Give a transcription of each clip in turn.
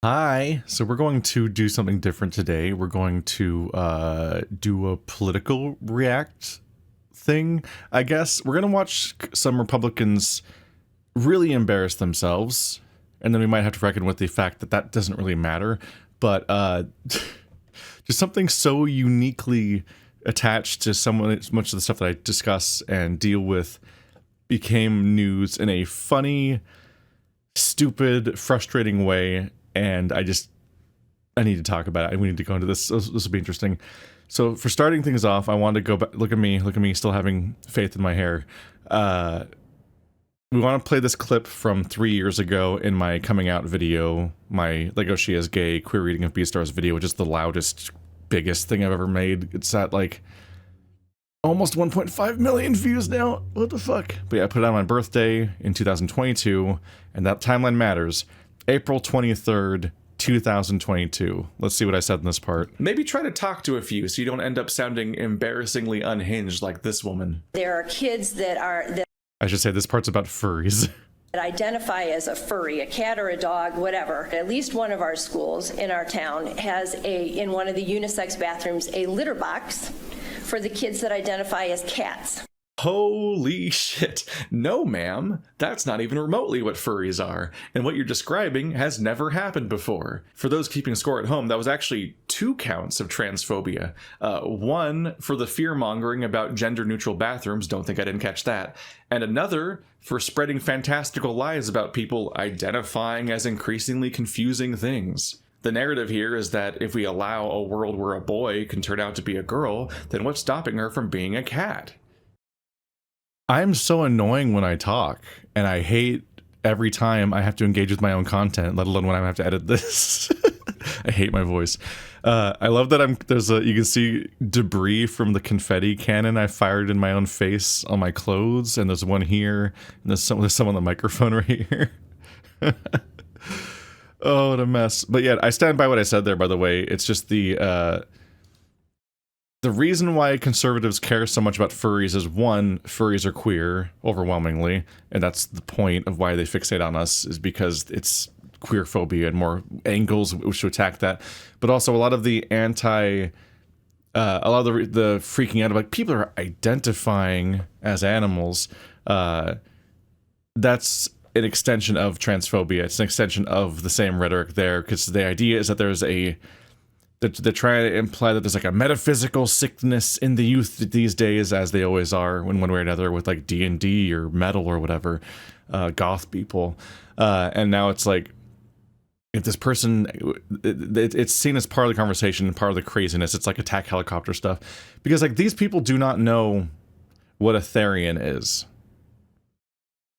Hi, so we're going to do something different today. We're going to do a political react thing, I guess. We're going to watch some Republicans really embarrass themselves, and then we might have to reckon with the fact that that doesn't really matter. But just something so uniquely attached to someone, much of the stuff that I discuss and deal with became news in a funny, stupid, frustrating way. And I need to talk about it. We need to go into this. This will be interesting. So for starting things off, I wanted to go back. Look at me, still having faith in my hair. We want to play this clip from 3 years ago in my coming out video, my Legoshi is gay queer reading of Beastars video, which is the loudest, biggest thing I've ever made. It's at like almost 1.5 million views now. What the fuck? But yeah, I put it on my birthday in 2022, and that timeline matters. April 23rd, 2022. Let's see what I said in this part. Maybe try to talk to a few so you don't end up sounding embarrassingly unhinged like this woman. There are kids that I should say this part's about furries. that identify as a furry, a cat or a dog, whatever. At least one of our schools in our town has in one of the unisex bathrooms, a litter box for the kids that identify as cats. Holy shit. No, ma'am. That's not even remotely what furries are. And what you're describing has never happened before. For those keeping score at home, that was actually 2 counts of transphobia. One for the fear-mongering about gender-neutral bathrooms, don't think I didn't catch that. And another for spreading fantastical lies about people identifying as increasingly confusing things. The narrative here is that if we allow a world where a boy can turn out to be a girl, then what's stopping her from being a cat? I'm so annoying when I talk, and I hate every time I have to engage with my own content, let alone when I have to edit this. I hate my voice. I love that you can see debris from the confetti cannon I fired in my own face on my clothes, and there's one here, and there's some on the microphone right here. Oh, what a mess. But yeah, I stand by what I said there, by the way. It's just the reason why conservatives care so much about furries is, one, furries are queer, overwhelmingly, and that's the point of why they fixate on us, is because it's queer phobia and more angles which to attack that. But also a lot of the the freaking out about people are identifying as animals, that's an extension of transphobia. It's an extension of the same rhetoric there, because the idea is that they're trying to imply that there's like a metaphysical sickness in the youth these days, as they always are in one way or another with like D&D or metal or whatever, goth people. And now it's like, if this person, it's seen as part of the conversation and part of the craziness. It's like attack helicopter stuff. Because like these people do not know what a Therian is.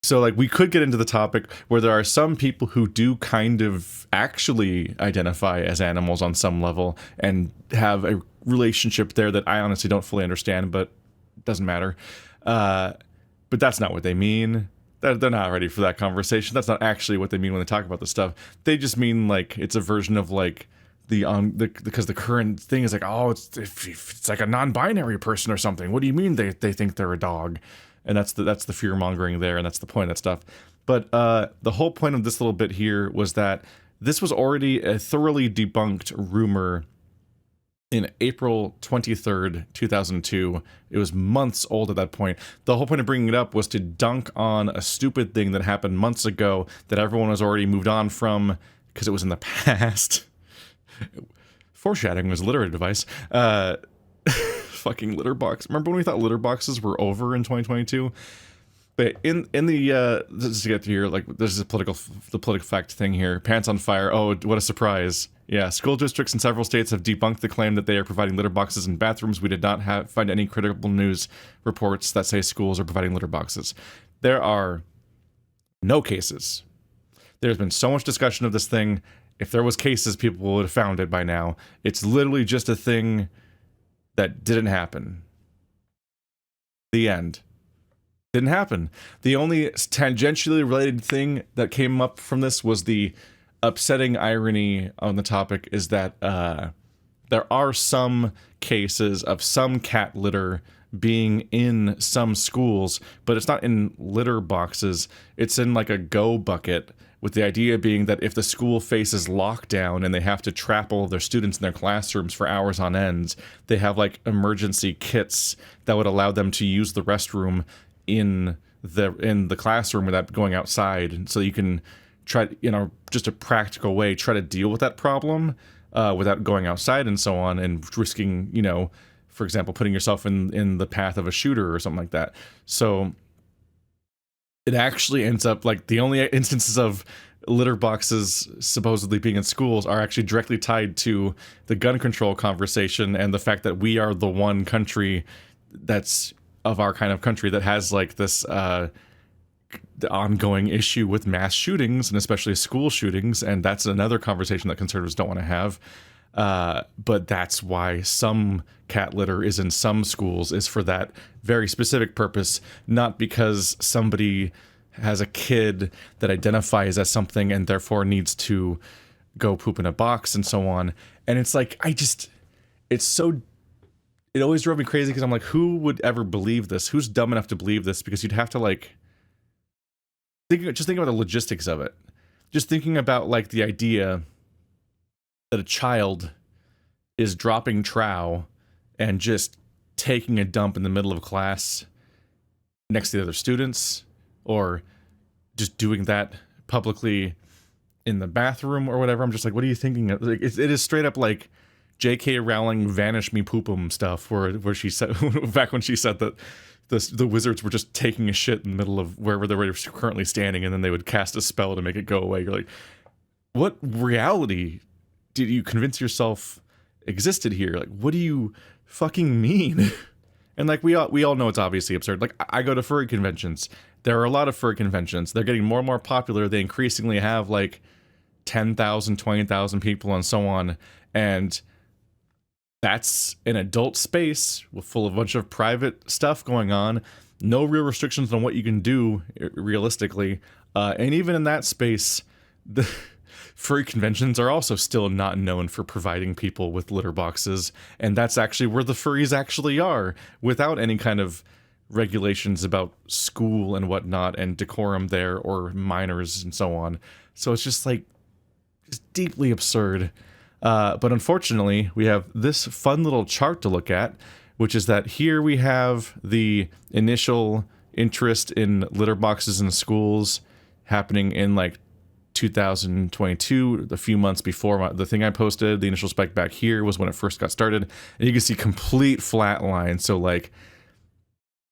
So, like, we could get into the topic where there are some people who do kind of actually identify as animals on some level and have a relationship there that I honestly don't fully understand, but it doesn't matter. But that's not what they mean. They're not ready for that conversation. That's not actually what they mean when they talk about this stuff. They just mean, like, it's a version of, like, because the current thing is like, oh, it's like a non-binary person or something. What do you mean they think they're a dog? And that's the fear-mongering there, and that's the point of that stuff. But the whole point of this little bit here was that this was already a thoroughly debunked rumor in April 23rd, 2002. It was months old at that point. The whole point of bringing it up was to dunk on a stupid thing that happened months ago that everyone has already moved on from because it was in the past. Foreshadowing was a literary device. Fucking litter box. Remember when we thought litter boxes were over in 2022? But in the just to get to here, like, this is the PolitiFact thing here. Pants on fire. Oh, what a surprise. Yeah, school districts in several states have debunked the claim that they are providing litter boxes in bathrooms. We did not find any credible news reports that say schools are providing litter boxes. There are no cases. There's been so much discussion of this thing. If there was cases, people would have found it by now. It's literally just a thing that didn't happen. The end. Didn't happen. The only tangentially related thing that came up from this was the upsetting irony on the topic is that there are some cases of some cat litter being in some schools, but it's not in litter boxes. It's in like a go bucket with the idea being that if the school faces lockdown and they have to trap all of their students in their classrooms for hours on end, they have like emergency kits that would allow them to use the restroom in the classroom without going outside, so you can try, just a practical way, try to deal with that problem without going outside and so on, and risking, for example, putting yourself in the path of a shooter or something like that. So it actually ends up like the only instances of litter boxes supposedly being in schools are actually directly tied to the gun control conversation and the fact that we are the one country that's of our kind of country that has like this the ongoing issue with mass shootings, and especially school shootings, and that's another conversation that conservatives don't want to have. But that's why some cat litter is in some schools, is for that very specific purpose, not because somebody has a kid that identifies as something and therefore needs to go poop in a box and so on. And it's like, it always drove me crazy because I'm like, who would ever believe this? Who's dumb enough to believe this? Because you'd have to like, think about the logistics of it. Just thinking about like the idea that a child is dropping trow and just taking a dump in the middle of class next to the other students, or just doing that publicly in the bathroom or whatever. I'm just like, what are you thinking of? Like, it is straight up like J.K. Rowling vanish me poopum stuff, where she said back when she said that the wizards were just taking a shit in the middle of wherever they were currently standing, and then they would cast a spell to make it go away. You're like, what reality did you convince yourself existed here? Like, what do you fucking mean? And like, we all know it's obviously absurd. Like, I go to furry conventions. There are a lot of furry conventions. They're getting more and more popular. They increasingly have like 10,000, 20,000 people and so on. And that's an adult space full of a bunch of private stuff going on. No real restrictions on what you can do realistically. And even in that space, the furry conventions are also still not known for providing people with litter boxes. And that's actually where the furries actually are, without any kind of regulations about school and whatnot and decorum there, or minors and so on. So it's just like, just deeply absurd. But unfortunately, we have this fun little chart to look at, which is that here we have the initial interest in litter boxes in schools happening in like 2022, a few months before the thing I posted. The initial spike back here was when it first got started, and you can see complete flat line. So like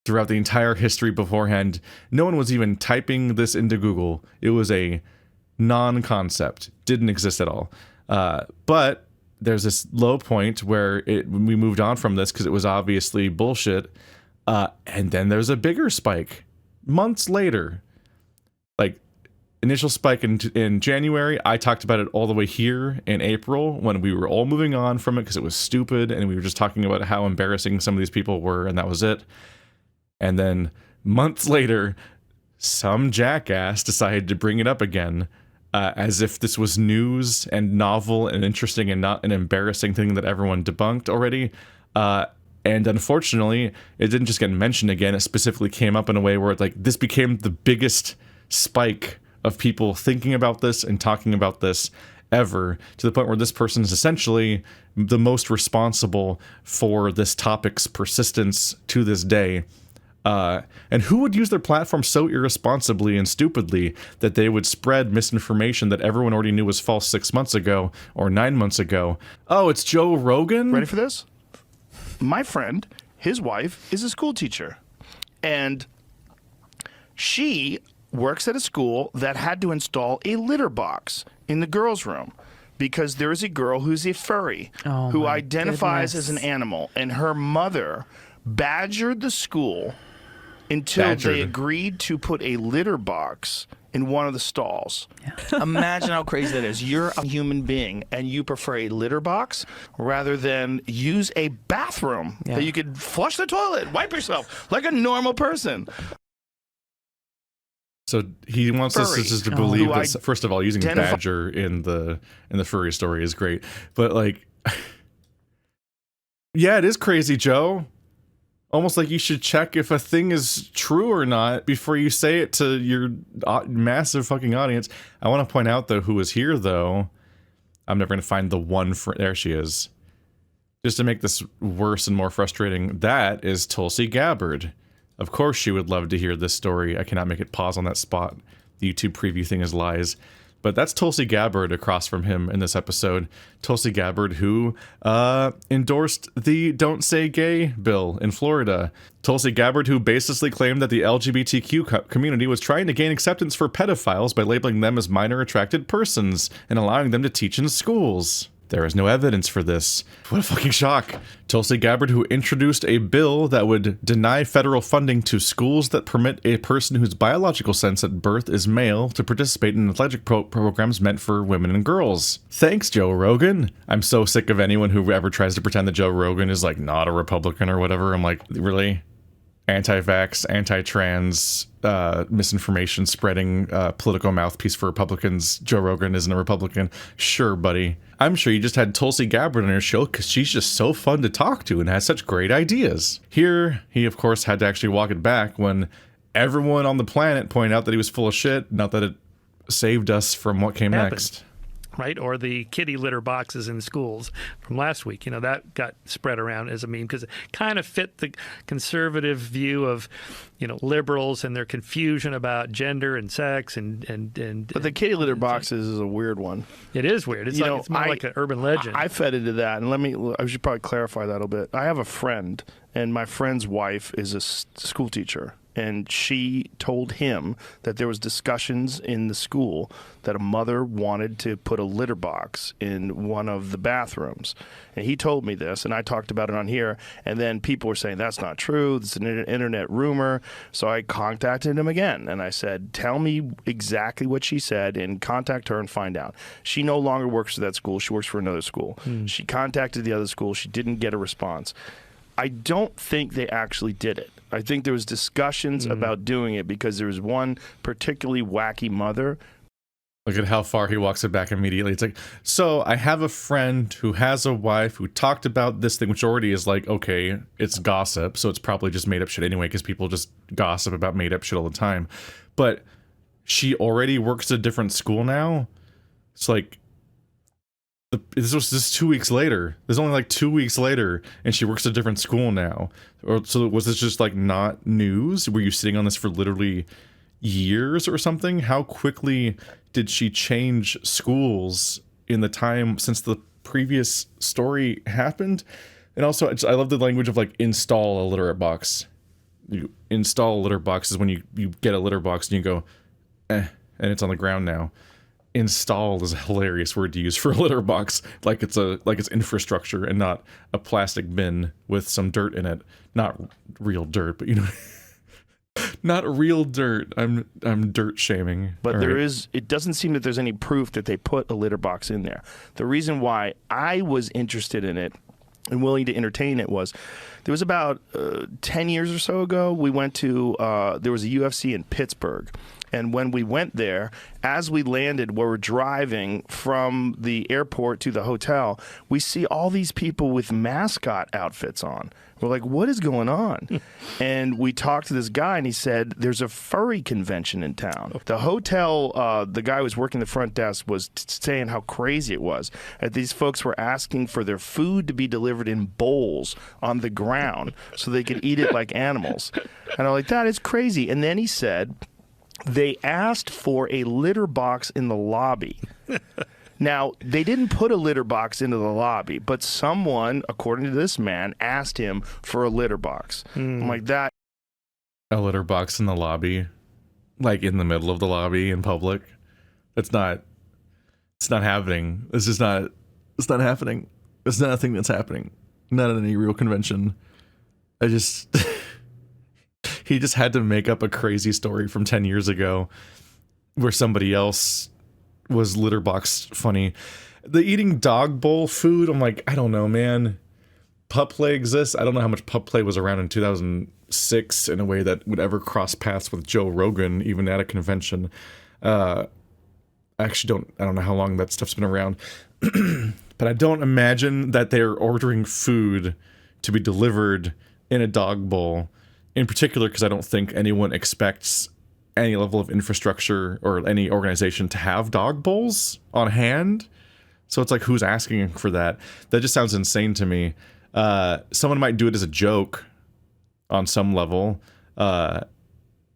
throughout the entire history beforehand, no one was even typing this into Google. It was a non-concept, didn't exist at all. But there's this low point where we moved on from this because it was obviously bullshit. And then there's a bigger spike months later. Like, initial spike in January. I talked about it all the way here in April when we were all moving on from it because it was stupid, and we were just talking about how embarrassing some of these people were, and that was it. And then months later, some jackass decided to bring it up again, as if this was news and novel and interesting and not an embarrassing thing that everyone debunked already. And unfortunately, it didn't just get mentioned again. It specifically came up in a way where this became the biggest spike of people thinking about this and talking about this ever, to the point where this person is essentially the most responsible for this topic's persistence to this day. And who would use their platform so irresponsibly and stupidly that they would spread misinformation that everyone already knew was false 6 months ago or 9 months ago? Oh, it's Joe Rogan? Ready for this? My friend, his wife, is a school teacher. And she works at a school that had to install a litter box in the girls' room because there is a girl who's a furry who identifies as an animal. And her mother badgered the school until they agreed to put a litter box in one of the stalls. Yeah. Imagine how crazy that is. You're a human being, and you prefer a litter box rather than use a bathroom that you could flush the toilet, wipe yourself like a normal person. So he wants us just to believe that, first of all, using badger in the furry story is great. But, like, yeah, it is crazy, Joe. almost like you should check if a thing is true or not before you say it to your massive fucking audience. I want to point out, though, who is here, though. I'm never going to find the one for... There she is. Just to make this worse and more frustrating, that is Tulsi Gabbard. Of course she would love to hear this story. I cannot make it pause on that spot. The YouTube preview thing is lies. But that's Tulsi Gabbard across from him in this episode. Tulsi Gabbard, who endorsed the Don't Say Gay bill in Florida. Tulsi Gabbard, who basically claimed that the LGBTQ community was trying to gain acceptance for pedophiles by labeling them as minor attracted persons and allowing them to teach in schools. There is no evidence for this. What a fucking shock. Tulsi Gabbard, who introduced a bill that would deny federal funding to schools that permit a person whose biological sense at birth is male to participate in athletic programs meant for women and girls. Thanks, Joe Rogan. I'm so sick of anyone who ever tries to pretend that Joe Rogan is like not a Republican or whatever. I'm like, really? Anti-vax, anti-trans, misinformation spreading, political mouthpiece for Republicans. Joe Rogan isn't a Republican. Sure, buddy. I'm sure you just had Tulsi Gabbard on your show because she's just so fun to talk to and has such great ideas. Here, he of course had to actually walk it back when everyone on the planet pointed out that he was full of shit. Not that it saved us from what came next. Right? Or the kitty litter boxes in schools from last week. You know, that got spread around as a meme because it kind of fit the conservative view of, you know, liberals and their confusion about gender and sex and But the kitty litter boxes is a weird one. It is weird. It's, it's more like an urban legend. I fed into that, and I should probably clarify that a little bit. I have a friend, and my friend's wife is a school teacher. And she told him that there was discussions in the school that a mother wanted to put a litter box in one of the bathrooms. And he told me this, and I talked about it on here. And then people were saying, that's not true. It's an internet rumor. So I contacted him again. And I said, tell me exactly what she said and contact her and find out. She no longer works for that school. She works for another school. She contacted the other school. She didn't get a response. I don't think they actually did it. I think there was discussions about doing it because there was one particularly wacky mother. Look at how far he walks it back immediately. It's like, so I have a friend who has a wife who talked about this thing, which already is like, okay, it's gossip, so it's probably just made up shit anyway because people just gossip about made up shit all the time. But she already works at a different school now. It's like, this was just 2 weeks later. There's only like 2 weeks later, and she works at a different school now. Or so was this just like not news? Were you sitting on this for literally years or something? How quickly did she change schools in the time since the previous story happened? And also, I love the language of like install a litter box. You install a litter box is when you get a litter box and you go, and it's on the ground now. Install is a hilarious word to use for a litter box, like it's infrastructure and not a plastic bin with some dirt in it. Not real dirt, but you know, not real dirt. I'm dirt shaming. But it doesn't seem that there's any proof that they put a litter box in there. The reason why I was interested in it and willing to entertain it was there was about 10 years or so ago, we went to, there was a UFC in Pittsburgh. And when we went there, as we landed, where we're driving from the airport to the hotel, we see all these people with mascot outfits on. We're like, what is going on? And we talked to this guy, and he said, there's a furry convention in town. The hotel, the guy who was working the front desk was saying how crazy it was. That these folks were asking for their food to be delivered in bowls on the ground so they could eat it like animals. And I'm like, that is crazy. And then he said, they asked for a litter box in the lobby. Now, they didn't put a litter box into the lobby, but someone, according to this man, asked him for a litter box. I'm like, that. A litter box in the lobby? Like in the middle of the lobby in public? It's not happening. It's not happening. It's not a thing that's happening. Not at any real convention. He just had to make up a crazy story from 10 years ago where somebody else was litter box funny. The eating dog bowl food, I'm like, I don't know, man. Pup play exists. I don't know how much pup play was around in 2006 in a way that would ever cross paths with Joe Rogan, even at a convention. I don't know how long that stuff's been around. But I don't imagine that they're ordering food to be delivered in a dog bowl, in particular because I don't think anyone expects any level of infrastructure or any organization to have dog bowls on hand. So it's like, who's asking for that? That just sounds insane to me. Someone might do it as a joke on some level. On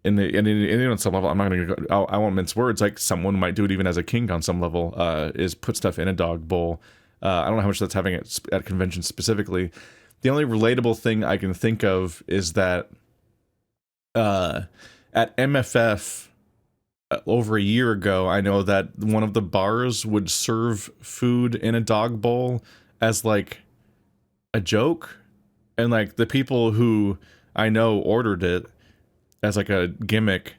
some level, I'm not going to go, I won't mince words. Like, someone might do it even as a kink on some level, is put stuff in a dog bowl. I don't know how much that's having at conventions specifically. The only relatable thing I can think of is that at MFF over a year ago, I know that one of the bars would serve food in a dog bowl as like a joke, and like the people who I know ordered it as like a gimmick,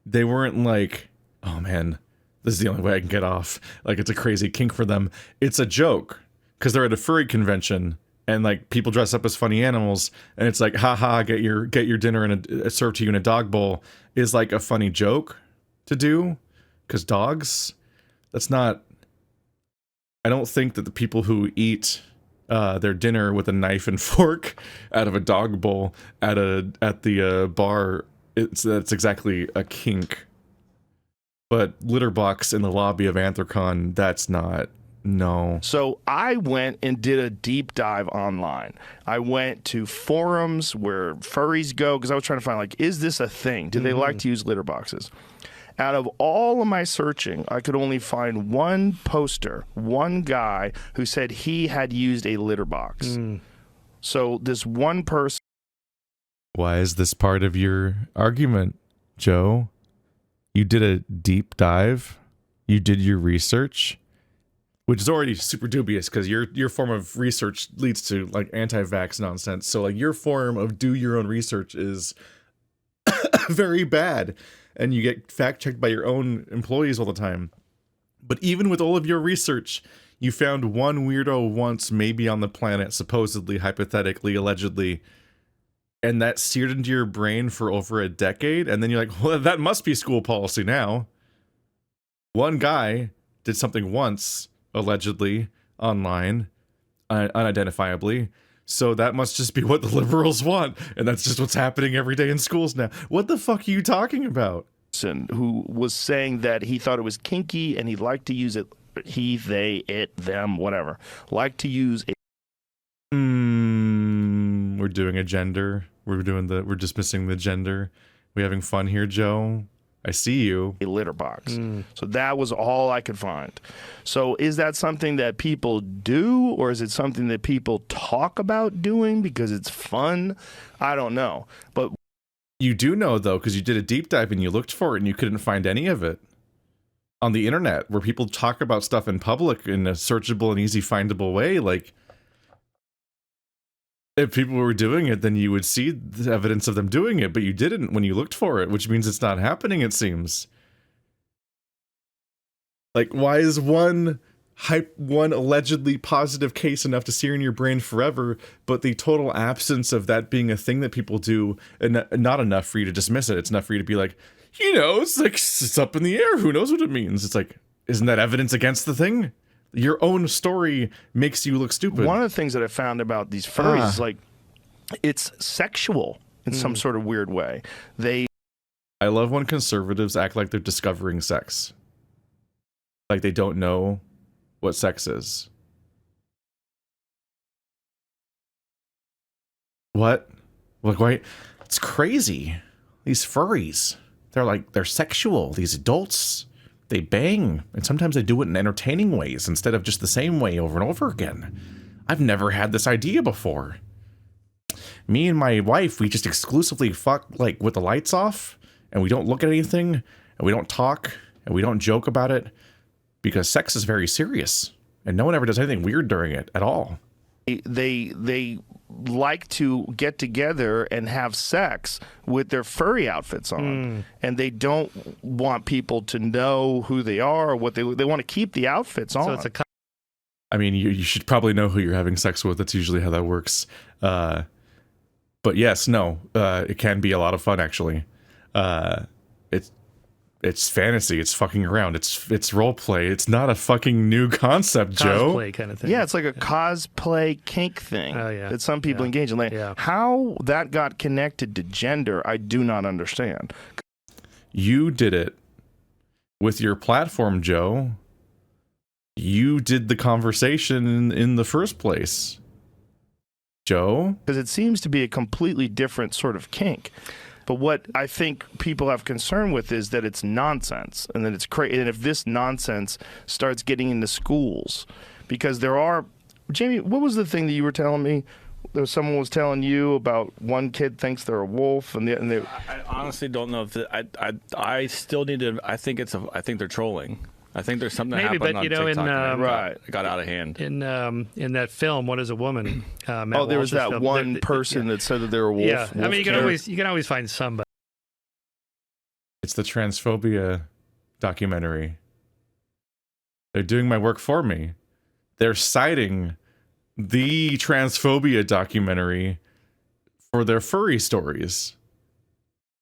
they weren't like, oh man, this is the only way I can get off, like it's a crazy kink for them. It's a joke because they're at a furry convention and like people dress up as funny animals, and it's like, haha, get your dinner in served to you in a dog bowl is like a funny joke to do, because dogs, that's not, I don't think that the people who eat their dinner with a knife and fork out of a dog bowl at the bar, that's exactly a kink. But litter box in the lobby of Anthrocon, that's not. No. So I went and did a deep dive online. I went to forums where furries go, because I was trying to find, like, is this a thing? Do they like to use litter boxes? Out of all of my searching, I could only find one poster, one guy who said he had used a litter box. So this one person. Why is this part of your argument, Joe? You did a deep dive. You did your research, which is already super dubious because your form of research leads to like anti-vax nonsense. So like your form of do your own research is very bad, and you get fact checked by your own employees all the time. But even with all of your research, you found one weirdo once, maybe on the planet, supposedly, hypothetically, allegedly, and that seared into your brain for over a decade. And then you're like, well, that must be school policy now. One guy did something once, allegedly, online, unidentifiably. So that must just be what the liberals want. And that's just what's happening every day in schools now. What the fuck are you talking about? Who was saying that he thought it was kinky and he'd like to use it, he, they, it, them, whatever, like to use a... We're doing a gender. We're dismissing the gender. We having fun here, Joe? I see you. A litter box. So that was all I could find. So is that something that people do, or is it something that people talk about doing because it's fun? I don't know. But you do know, though, because you did a deep dive and you looked for it and you couldn't find any of it on the internet, where people talk about stuff in public in a searchable and easy findable way. Like, if people were doing it, then you would see the evidence of them doing it, but you didn't when you looked for it, which means it's not happening, it seems. Like, why is one allegedly positive case enough to sear in your brain forever, but the total absence of that being a thing that people do, and not enough for you to dismiss it? It's enough for you to be like, it's like, it's up in the air, who knows what it means? It's like, isn't that evidence against the thing? Your own story makes you look stupid. One of the things that I found about these furries is, like, it's sexual in some sort of weird way. I love when conservatives act like they're discovering sex. Like they don't know what sex is. What? Like, why? It's crazy. These furries, they're sexual. These adults, they bang, and sometimes they do it in entertaining ways instead of just the same way over and over again. I've never had this idea before. Me and my wife, we just exclusively fuck, like, with the lights off, and we don't look at anything, and we don't talk, and we don't joke about it, because sex is very serious, and no one ever does anything weird during it at all. They like to get together and have sex with their furry outfits on, and they don't want people to know who they are or what they want to keep the outfits on. So it's I mean, you should probably know who you're having sex with. That's usually how that works. But yes, no, it can be a lot of fun, actually. It's it's fantasy. It's fucking around. It's role play. It's not a fucking new concept, Joe. Cosplay kind of thing. Yeah, it's like a cosplay kink thing that some people engage in. Like, how that got connected to gender, I do not understand. You did it with your platform, Joe. You did the conversation in the first place, Joe. Because it seems to be a completely different sort of kink. But what I think people have concern with is that it's nonsense, and that it's crazy. And if this nonsense starts getting into schools, because there are, Jamie, what was the thing that you were telling me? There was someone was telling you about one kid thinks they're a wolf, and they I honestly don't know if I still need to. I think they're trolling. I think there's something that Maybe, happened but on you know, TikTok in got out of hand. In that film, What Is a Woman? Matt there was Walsh's that film. one person that said that they were a wolf. Yeah, I wolf mean, you can always find somebody. It's the transphobia documentary. They're doing my work for me. They're citing the transphobia documentary for their furry stories.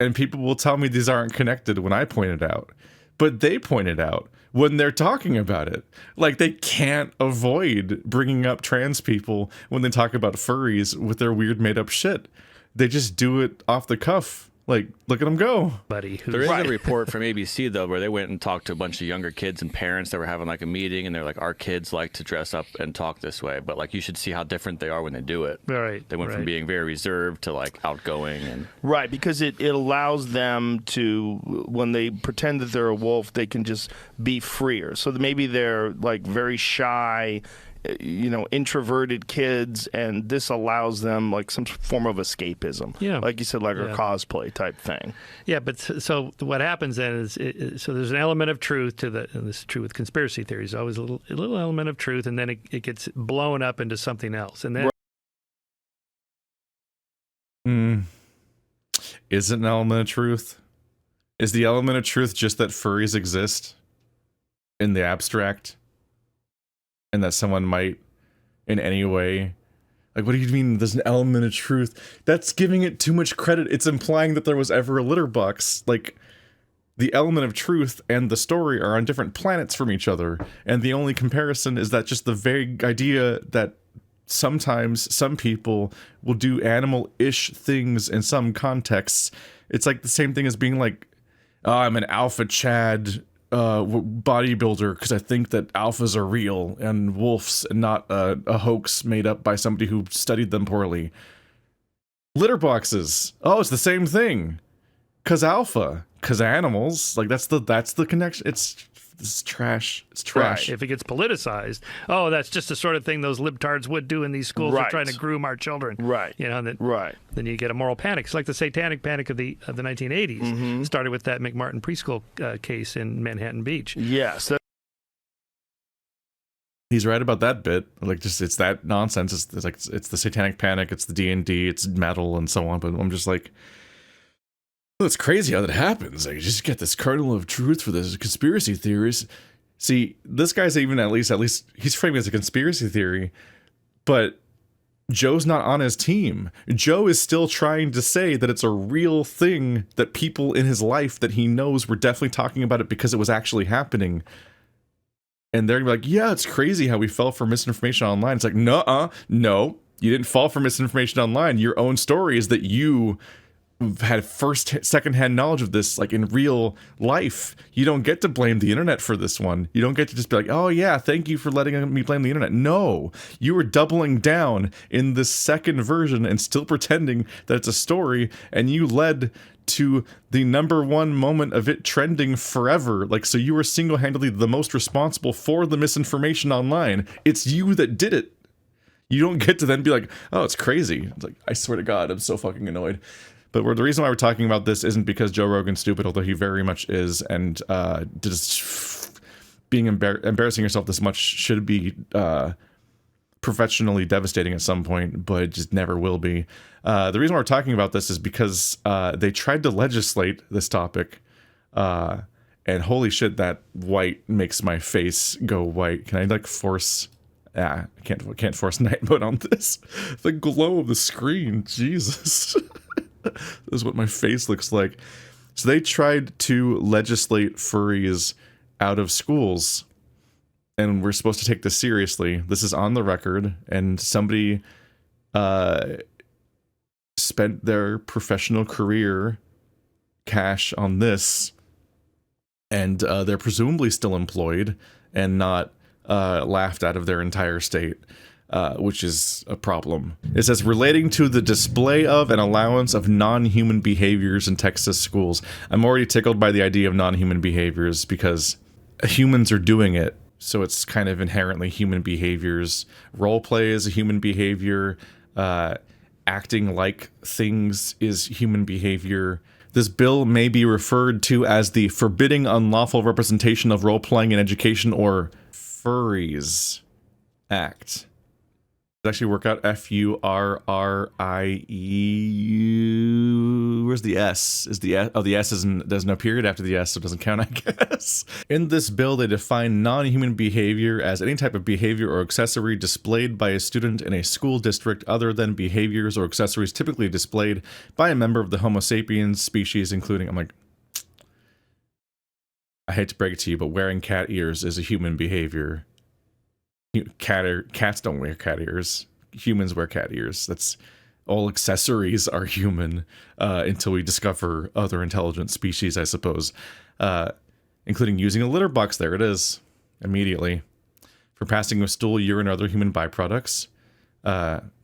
And people will tell me these aren't connected when I point it out. But they point it out when they're talking about it. Like, they can't avoid bringing up trans people when they talk about furries with their weird made-up shit. They just do it off the cuff. Like, look at them go. Buddy, There is a report from ABC, though, where they went and talked to a bunch of younger kids and parents that were having, like, a meeting, and they're like, our kids like to dress up and talk this way, but, like, you should see how different they are when they do it. Right. They went from being very reserved to, like, outgoing. And Right, because it allows them to, when they pretend that they're a wolf, they can just be freer. So maybe they're, like, very shy, introverted kids, and this allows them like some form of escapism. Yeah. Like you said, like a cosplay type thing. Yeah, but so what happens then is, so there's an element of truth to and this is true with conspiracy theories, always a little element of truth, and then it gets blown up into something else. And then Is it an element of truth? Is the element of truth just that furries exist in the abstract? And that someone might, in any way, like, what do you mean there's an element of truth? That's giving it too much credit. It's implying that there was ever a litter box. Like, the element of truth and the story are on different planets from each other, and the only comparison is that just the vague idea that sometimes some people will do animal-ish things in some contexts. It's like the same thing as being like, oh, I'm an alpha Chad bodybuilder because I think that alphas are real and wolves and not a hoax made up by somebody who studied them poorly. Litter boxes. Oh, it's the same thing. Cause alpha. Cause animals. Like that's the connection. It's trash. It's trash. Right. If it gets politicized, that's just the sort of thing those libtards would do in these schools. They're trying to groom our children. Right. Then you get a moral panic. It's like the satanic panic of the 1980s. Mm-hmm. Started with that McMartin preschool case in Manhattan Beach. Yes. He's right about that bit. Like, just it's that nonsense. It's the satanic panic. It's the D&D. It's metal and so on. But I'm just like, well, it's crazy how that happens. Like, you just get this kernel of truth for this conspiracy theories. See, this guy's even at least he's framing it as a conspiracy theory, but Joe's not on his team. Joe is still trying to say that it's a real thing, that people in his life that he knows were definitely talking about it because it was actually happening. And they're gonna be like, yeah, it's crazy how we fell for misinformation online. It's like, no, you didn't fall for misinformation online. Your own story is that you had secondhand knowledge of this, like in real life. You don't get to blame the internet for this one. You don't get to just be like, oh yeah, thank you for letting me blame the internet. No, you were doubling down in this second version and still pretending that it's a story, and you led to the #1 moment of it trending forever. Like, so you were single-handedly the most responsible for the misinformation online. It's you that did it. You don't get to then be like, oh, it's crazy. It's like, I swear to God, I'm so fucking annoyed. But the reason why we're talking about this isn't because Joe Rogan's stupid, although he very much is, and just being embarrassing yourself this much should be professionally devastating at some point, but it just never will be. The reason why we're talking about this is because they tried to legislate this topic, and holy shit, that white makes my face go white. Can I like force... I can't force night mode on this. The glow of the screen, Jesus. This is what my face looks like. So they tried to legislate furries out of schools, and we're supposed to take this seriously. This is on the record, and somebody spent their professional career cash on this, and they're presumably still employed and not laughed out of their entire state. Which is a problem. It says, relating to the display of and allowance of non-human behaviors in Texas schools. I'm already tickled by the idea of non-human behaviors because humans are doing it, so it's kind of inherently human behaviors. Role play is a human behavior. Acting like things is human behavior. This bill may be referred to as the Forbidding Unlawful Representation of Role-Playing in Education, or Furries Act. Actually work out Furrie. Where's the S? Is the S? Oh, the S isn't. There's no period after the S, so it doesn't count, I guess. In this bill, they define non-human behavior as any type of behavior or accessory displayed by a student in a school district other than behaviors or accessories typically displayed by a member of the Homo sapiens species, including. I'm like, I hate to break it to you, but wearing cat ears is a human behavior. Cats don't wear cat ears. Humans wear cat ears. That's all. Accessories are human until we discover other intelligent species, I suppose, including using a litter box. There it is, immediately, for passing of stool, urine, or other human byproducts.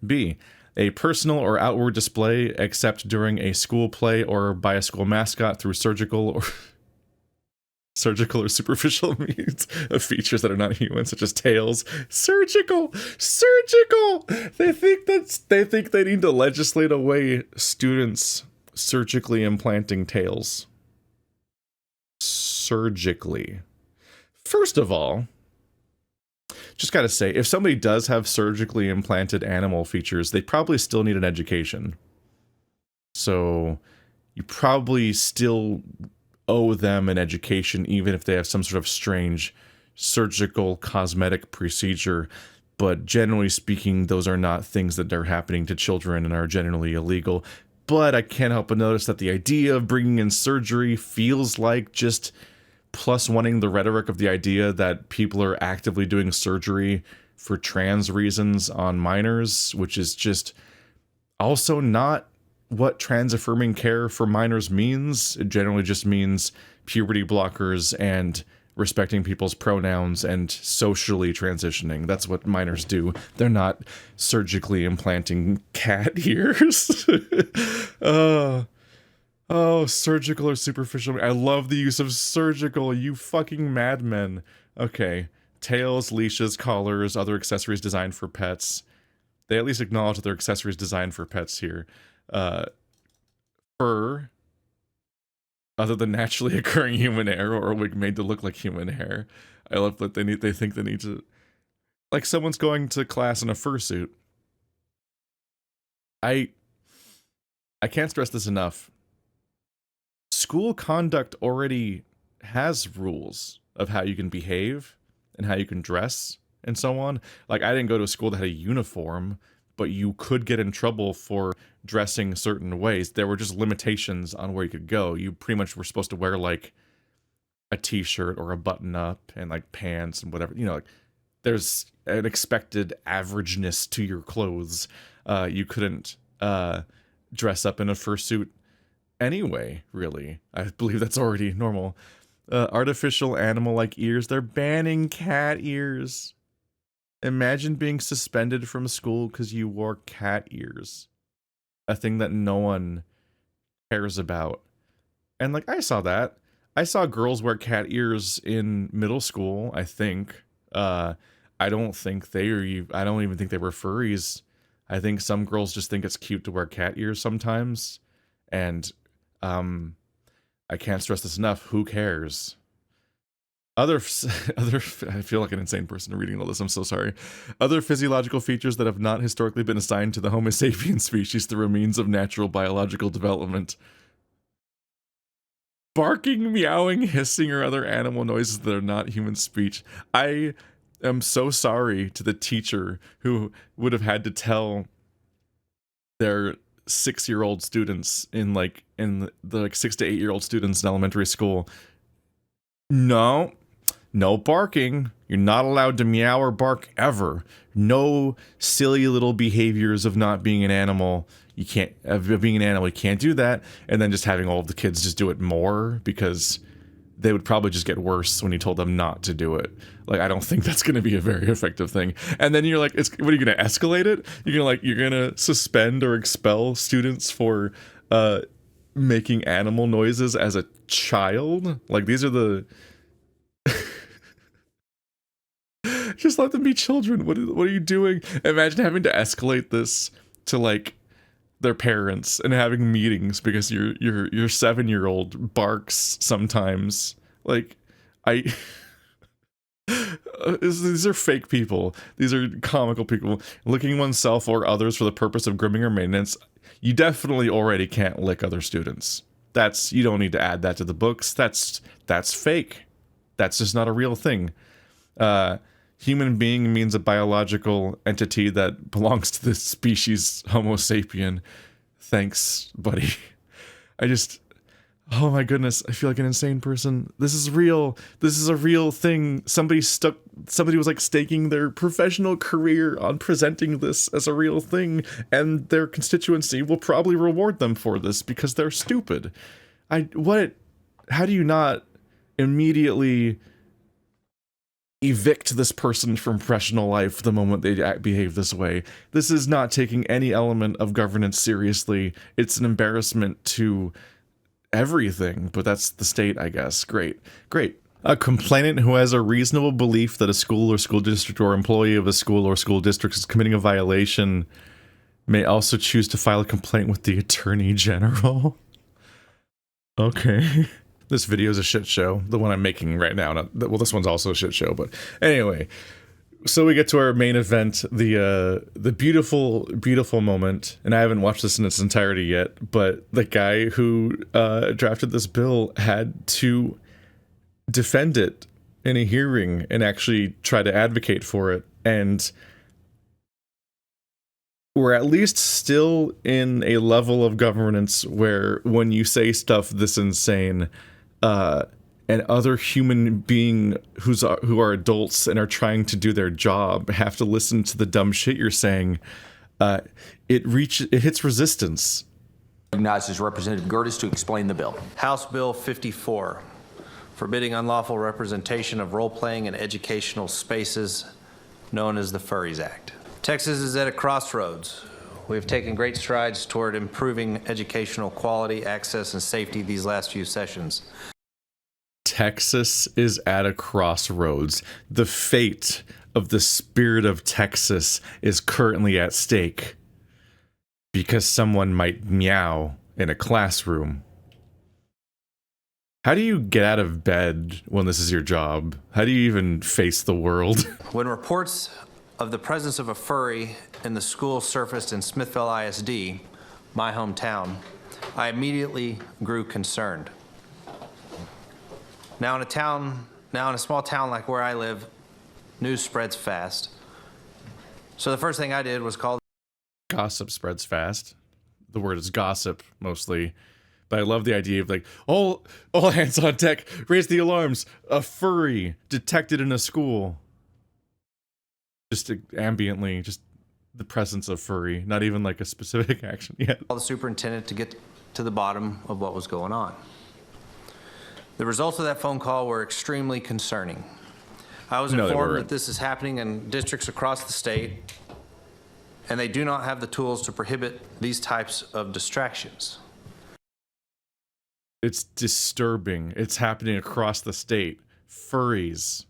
B, a personal or outward display except during a school play or by a school mascot through surgical or superficial means of features that are not human, such as tails. Surgical. They think they need to legislate away students surgically implanting tails. Surgically. First of all, just gotta say, if somebody does have surgically implanted animal features, they probably still need an education. So you probably still owe them an education, even if they have some sort of strange surgical cosmetic procedure. But generally speaking, those are not things that are happening to children and are generally illegal. But I can't help but notice that the idea of bringing in surgery feels like just plus oneing the rhetoric of the idea that people are actively doing surgery for trans reasons on minors, which is just also not what trans-affirming care for minors means. It generally just means puberty blockers and respecting people's pronouns and socially transitioning. That's what minors do. They're not surgically implanting cat ears. Oh, surgical or superficial. I love the use of surgical, you fucking madmen. Okay. Tails, leashes, collars, other accessories designed for pets. They at least acknowledge that they're accessories designed for pets here. Fur, other than naturally occurring human hair or a wig made to look like human hair. I love that they think they need to, like someone's going to class in a fursuit. I can't stress this enough. School conduct already has rules of how you can behave and how you can dress and so on. Like, I didn't go to a school that had a uniform, but you could get in trouble for dressing certain ways. There were just limitations on where you could go. You pretty much were supposed to wear like a t-shirt or a button-up and like pants and whatever. You know, like, there's an expected averageness to your clothes. You couldn't dress up in a fursuit anyway, really. I believe that's already normal. Artificial animal-like ears. They're banning cat ears. Imagine being suspended from school because you wore cat ears. A thing that no one cares about. And like, I saw that. I saw girls wear cat ears in middle school, I think. I don't even think they were furries. I think some girls just think it's cute to wear cat ears sometimes. And I can't stress this enough. Who cares? I feel like an insane person reading all this. I'm so sorry. Other physiological features that have not historically been assigned to the Homo sapiens species through a means of natural biological development. Barking, meowing, hissing, or other animal noises that are not human speech. I am so sorry to the teacher who would have had to tell their 6-year-old students in the 6 to 8-year-old students in elementary school. No barking. You're not allowed to meow or bark ever. No silly little behaviors of not being an animal. You can't, of being an animal, you can't do that. And then just having all of the kids just do it more, because they would probably just get worse when you told them not to do it. Like, I don't think that's going to be a very effective thing. And then you're like, what are you going to escalate it? You're going to suspend or expel students for making animal noises as a child? Like, these are the... Just let them be children. What are you doing? Imagine having to escalate this to like their parents and having meetings because your 7-year-old barks sometimes. Like, these are fake people. These are comical people licking oneself or others for the purpose of grooming or maintenance. You definitely already can't lick other students. You don't need to add that to the books. That's fake. That's just not a real thing. Human being means a biological entity that belongs to the species Homo sapien. Thanks, buddy. Oh my goodness, I feel like an insane person. This is real. This is a real thing. Somebody was like staking their professional career on presenting this as a real thing, and their constituency will probably reward them for this because they're stupid. How do you not immediately evict this person from professional life the moment they behave this way? This is not taking any element of governance seriously. It's an embarrassment to everything, but that's the state, I guess. Great. A complainant who has a reasonable belief that a school or school district or employee of a school or school district is committing a violation may also choose to file a complaint with the Attorney General. Okay. This video is a shit show. The one I'm making right now. Well, this one's also a shit show, but anyway. So we get to our main event, the beautiful, beautiful moment, and I haven't watched this in its entirety yet, but the guy who drafted this bill had to defend it in a hearing and actually try to advocate for it, and we're at least still in a level of governance where when you say stuff this insane, and other human being who are adults and are trying to do their job have to listen to the dumb shit you're saying, it hits resistance. Recognizes Representative Gertis to explain the bill. House Bill 54, forbidding unlawful representation of role-playing in educational spaces, known as the Furries Act. Texas is at a crossroads. We have taken great strides toward improving educational quality, access, and safety these last few sessions. Texas is at a crossroads. The fate of the spirit of Texas is currently at stake because someone might meow in a classroom. How do you get out of bed when this is your job? How do you even face the world? When reports of the presence of a furry in the school surfaced in Smithville ISD, my hometown, I immediately grew concerned. Now in a small town like where I live, news spreads fast. So the first thing I did was call. Gossip spreads fast. The word is gossip mostly, but I love the idea of like, all hands on deck, raise the alarms. A furry detected in a school. Just ambiently, just the presence of furry, not even like a specific action yet. The superintendent to get to the bottom of what was going on. The results of that phone call were extremely concerning. I was informed that this is happening in districts across the state, and they do not have the tools to prohibit these types of distractions. It's disturbing. It's happening across the state. Furries. ...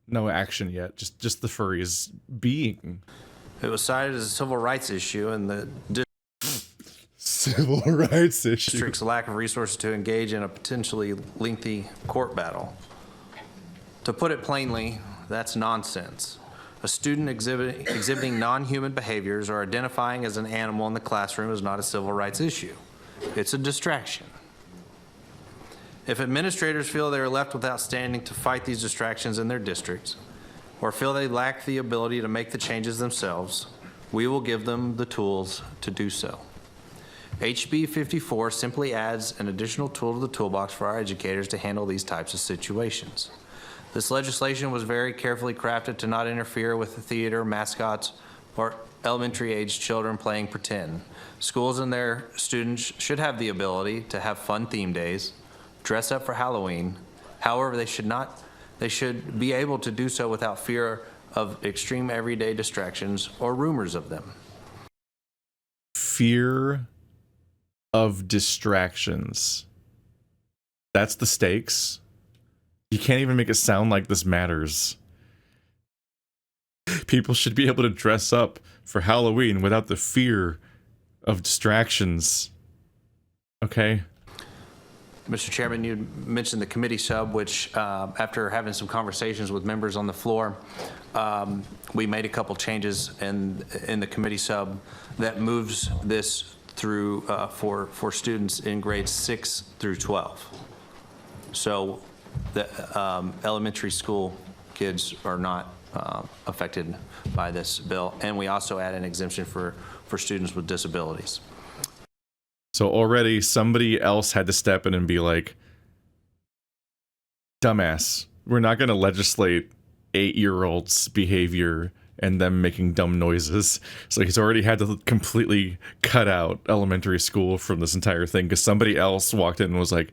No action yet. Just the furries being. It was cited as a civil rights issue, and the civil rights issue. District's lack of resources to engage in a potentially lengthy court battle. To put it plainly, that's nonsense. A student exhibiting non-human behaviors or identifying as an animal in the classroom is not a civil rights issue. It's a distraction. If administrators feel they are left without standing to fight these distractions in their districts, or feel they lack the ability to make the changes themselves, we will give them the tools to do so. HB 54 simply adds an additional tool to the toolbox for our educators to handle these types of situations. This legislation was very carefully crafted to not interfere with the theater, mascots, or elementary age children playing pretend. Schools and their students should have the ability to have fun theme days, dress up for Halloween. However, they should be able to do so without fear of extreme everyday distractions or rumors of them. Fear of distractions. That's the stakes. You can't even make it sound like this matters. People should be able to dress up for Halloween without the fear of distractions. Okay? Mr. Chairman, you mentioned the committee sub, which after having some conversations with members on the floor, we made a couple changes in the committee sub that moves this through for students in grades 6 through 12. So the elementary school kids are not affected by this bill, and we also add an exemption for students with disabilities. So already somebody else had to step in and be like, dumbass, we're not going to legislate 8-year-olds' behavior and them making dumb noises. So he's already had to completely cut out elementary school from this entire thing because somebody else walked in and was like,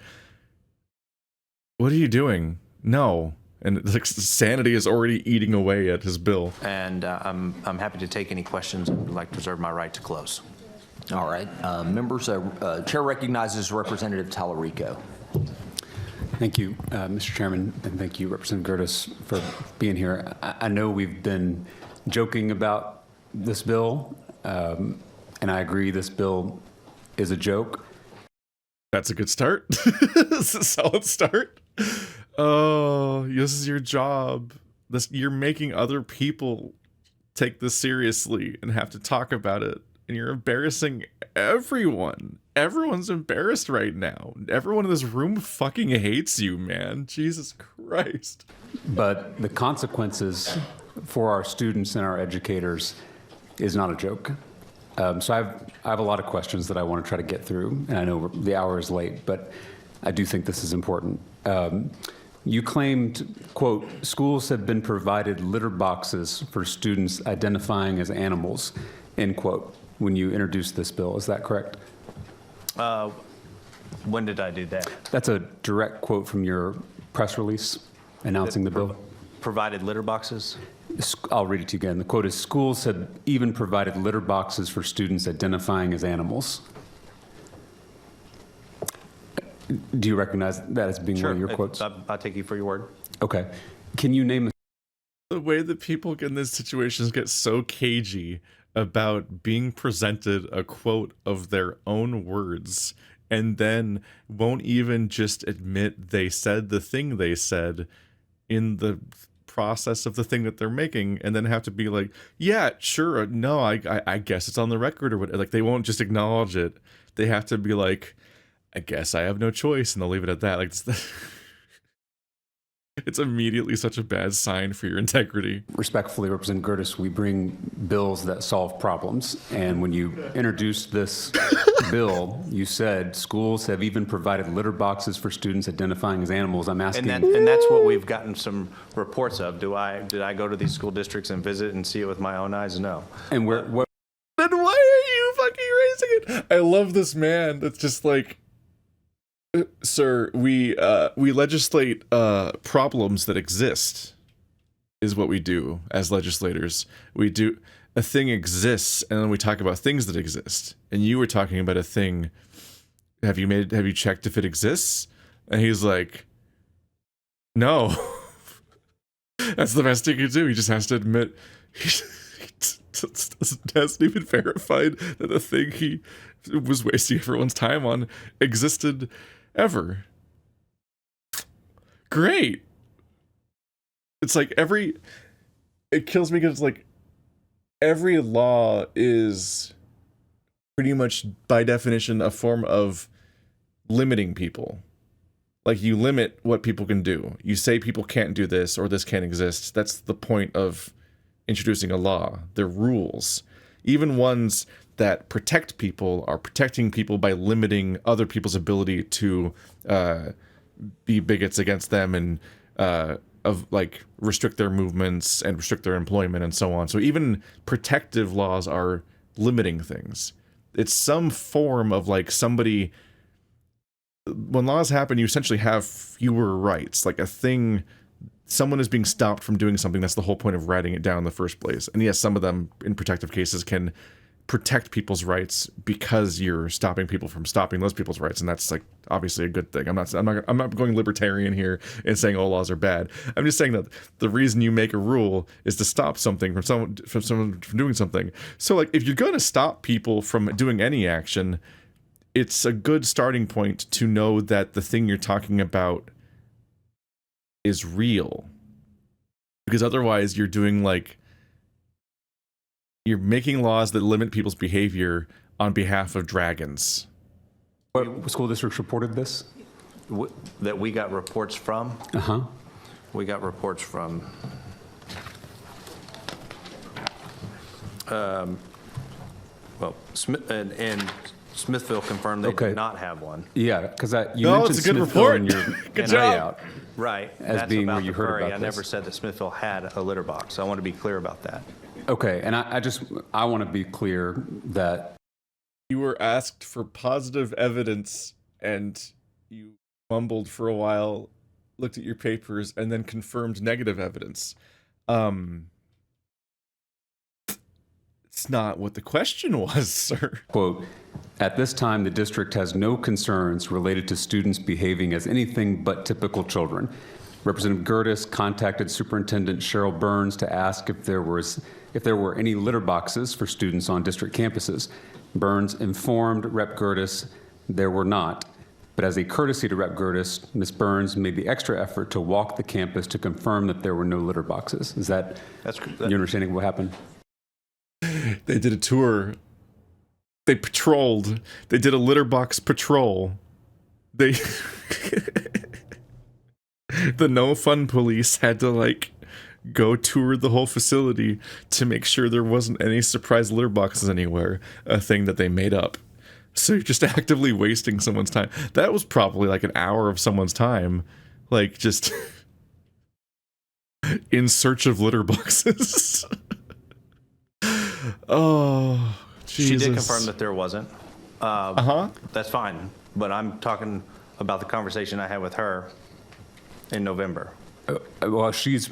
what are you doing? No. And like, sanity is already eating away at his bill. And I'm happy to take any questions and would like to reserve my right to close. All right. Members, Chair recognizes Representative Tallarico. Thank you, Mr. Chairman, and thank you, Representative Gertis, for being here. I know we've been joking about this bill, and I agree this bill is a joke. That's a good start. It's a solid start. Oh, this is your job. You're making other people take this seriously and have to talk about it. And you're embarrassing everyone. Everyone's embarrassed right now. Everyone in this room fucking hates you, man. Jesus Christ. But the consequences for our students and our educators is not a joke. So I have a lot of questions that I want to try to get through. And I know the hour is late, but I do think this is important. You claimed, quote, schools have been provided litter boxes for students identifying as animals, end quote, when you introduced this bill. Is that correct? When did I do that? That's a direct quote from your press release announcing the bill. Provided litter boxes? I'll read it to you again. The quote is, schools have even provided litter boxes for students identifying as animals. Do you recognize that as being Sure. one of your quotes? I'll take you for your word. Okay. Can you name The way that people in these situations get so cagey about being presented a quote of their own words and then won't even just admit they said the thing they said in the process of the thing that they're making, and then have to be like, yeah, sure, no, I guess it's on the record, or what? Like, they won't just acknowledge it. They have to be like, I guess I have no choice, and they'll leave it at that. Like, it's immediately such a bad sign for your integrity. Respectfully, Representative Gertis, we bring bills that solve problems. And when you introduced this bill, you said schools have even provided litter boxes for students identifying as animals. I'm asking. And that's what we've gotten some reports of. Did I go to these school districts and visit and see it with my own eyes? No. And what? Then why are you fucking raising it? I love this man that's just like, sir, we legislate problems that exist, is what we do as legislators. We do, a thing exists, and then we talk about things that exist. And you were talking about a thing. Have you checked if it exists? And he's like, no. That's the best he can do. He just has to admit he hasn't even verified that the thing he was wasting everyone's time on existed ever. Great. It's like it kills me because it's like every law is pretty much by definition a form of limiting people. Like, you limit what people can do. You say people can't do this or this can't exist. That's the point of introducing a law. They're rules. even ones that protect people are protecting people by limiting other people's ability to be bigots against them and restrict their movements and restrict their employment and so on. So even protective laws are limiting things. It's some form of like somebody. When laws happen, you essentially have fewer rights. Like someone is being stopped from doing something. That's the whole point of writing it down in the first place. And yes, some of them in protective cases can protect people's rights because you're stopping people from stopping those people's rights, and that's like obviously a good thing. I'm not going libertarian here and saying all laws are bad. I'm just saying that the reason you make a rule is to stop something from someone from doing something. So like if you're going to stop people from doing any action, it's a good starting point to know that the thing you're talking about is real, because otherwise you're making laws that limit people's behavior on behalf of dragons. What school districts reported this? That we got reports from? Uh-huh. We got reports from Smith and Smithville confirmed they did not have one. Yeah, because you mentioned it's a good Smithville report. in your Good layout. Right. As That's being about where you the heard furry. about I this. never said that Smithville had a litter box. I want to be clear about that. Okay, and I want to be clear that You were asked for positive evidence and you mumbled for a while, looked at your papers, and then confirmed negative evidence. It's not what the question was, sir. quote, at this time, the district has no concerns related to students behaving as anything but typical children. Representative Gertis contacted Superintendent Cheryl Burns to ask if there were any litter boxes for students on district campuses. Burns informed Rep. Gertis there were not. But as a courtesy to Rep. Gertis, Ms. Burns made the extra effort to walk the campus to confirm that there were no litter boxes. Is that your understanding of what happened? They did a tour. They patrolled. They did a litter box patrol. The no fun police had to go tour the whole facility to make sure there wasn't any surprise litter boxes anywhere, a thing that they made up. So you're just actively wasting someone's time. That was probably an hour of someone's time, just in search of litter boxes. Oh, Jesus. She did confirm that there wasn't. Uh-huh. That's fine. But I'm talking about the conversation I had with her in November. Well, she's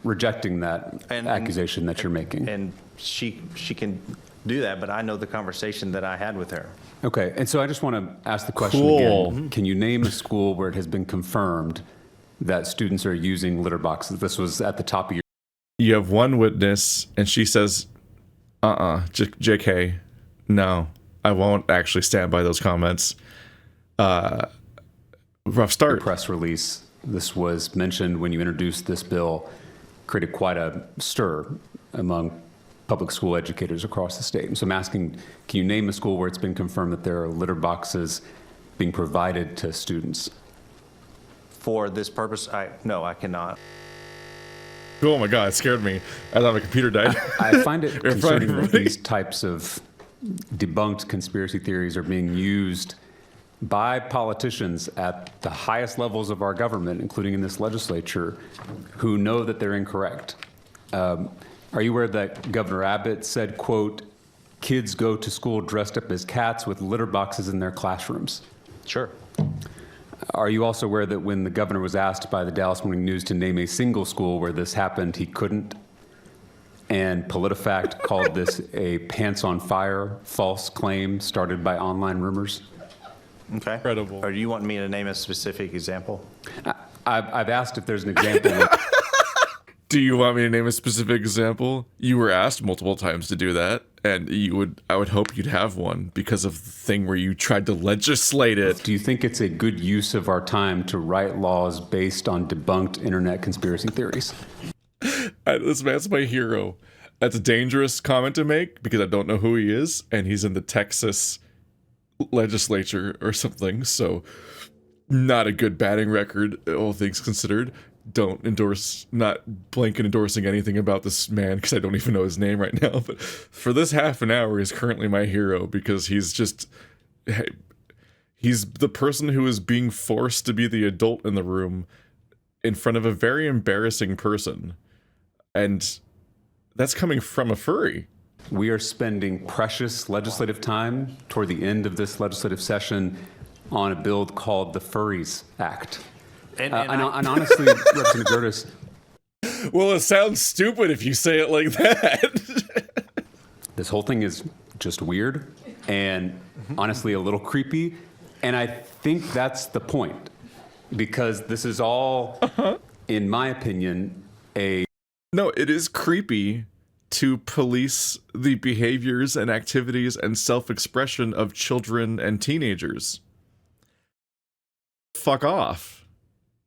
rejecting that accusation that you're making. And she can do that, but I know the conversation that I had with her. Okay, and so I just want to ask the question again. Can you name a school where it has been confirmed that students are using litter boxes? This was at the top of your... You have one witness, and she says, JK, no, I won't actually stand by those comments. Rough start. The press release, this was mentioned when you introduced this bill, created quite a stir among public school educators across the state. And so I'm asking, can you name a school where it's been confirmed that there are litter boxes being provided to students? For this purpose, no, I cannot. Oh my God, it scared me. I thought my computer died. I find it concerning that these types of debunked conspiracy theories are being used by politicians at the highest levels of our government, including in this legislature, who know that they're incorrect. Are you aware that Governor Abbott said, quote, kids go to school dressed up as cats with litter boxes in their classrooms? Sure. Are you also aware that when the governor was asked by the Dallas Morning News to name a single school where this happened, he couldn't? And PolitiFact called this a pants on fire false claim started by online rumors? Okay. Incredible. Or do you want me to name a specific example? I've asked if there's an example. Do you want me to name a specific example? You were asked multiple times to do that, and I would hope you'd have one because of the thing where you tried to legislate it. Do you think it's a good use of our time to write laws based on debunked internet conspiracy theories? This man's my hero. That's a dangerous comment to make because I don't know who he is, and he's in the Texas legislature or something, so not a good batting record, all things considered. don't endorse, not blanket endorsing anything about this man because I don't even know his name right now. But for this half an hour, he's currently my hero because he's the person who is being forced to be the adult in the room in front of a very embarrassing person. And that's coming from a furry. We are spending precious legislative time toward the end of this legislative session on a bill called the Furries Act. And honestly, Representative Gertis. Well, it sounds stupid if you say it like that. This whole thing is just weird and honestly a little creepy. And I think that's the point, because this is all, in my opinion, No, it is creepy to police the behaviors and activities and self-expression of children and teenagers. Fuck off.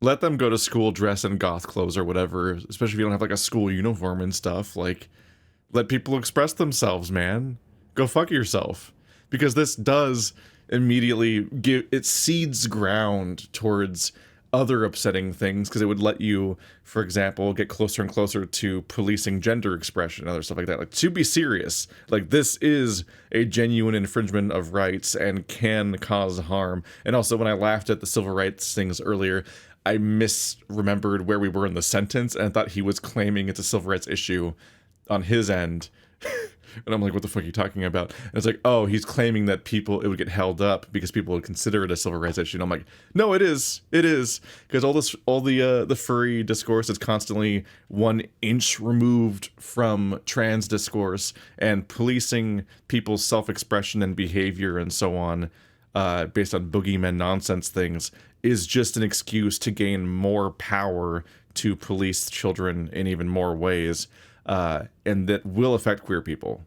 Let them go to school dressed in goth clothes or whatever, especially if you don't have like a school uniform and stuff. Like, let people express themselves, man. Go fuck yourself. Because this does immediately it seeds ground towards other upsetting things, because it would let you, for example, get closer and closer to policing gender expression and other stuff like that. Like, to be serious, like, this is a genuine infringement of rights and can cause harm. And also, when I laughed at the civil rights things earlier, I misremembered where we were in the sentence, and I thought he was claiming it's a civil rights issue on his end. And I'm like, what the fuck are you talking about? And it's like, oh, he's claiming that it would get held up because people would consider it a civil rights issue. And I'm like, no, it is. Because all the furry discourse is constantly 1 inch removed from trans discourse, and policing people's self-expression and behavior and so on, based on boogeyman nonsense things, is just an excuse to gain more power to police children in even more ways. And that will affect queer people.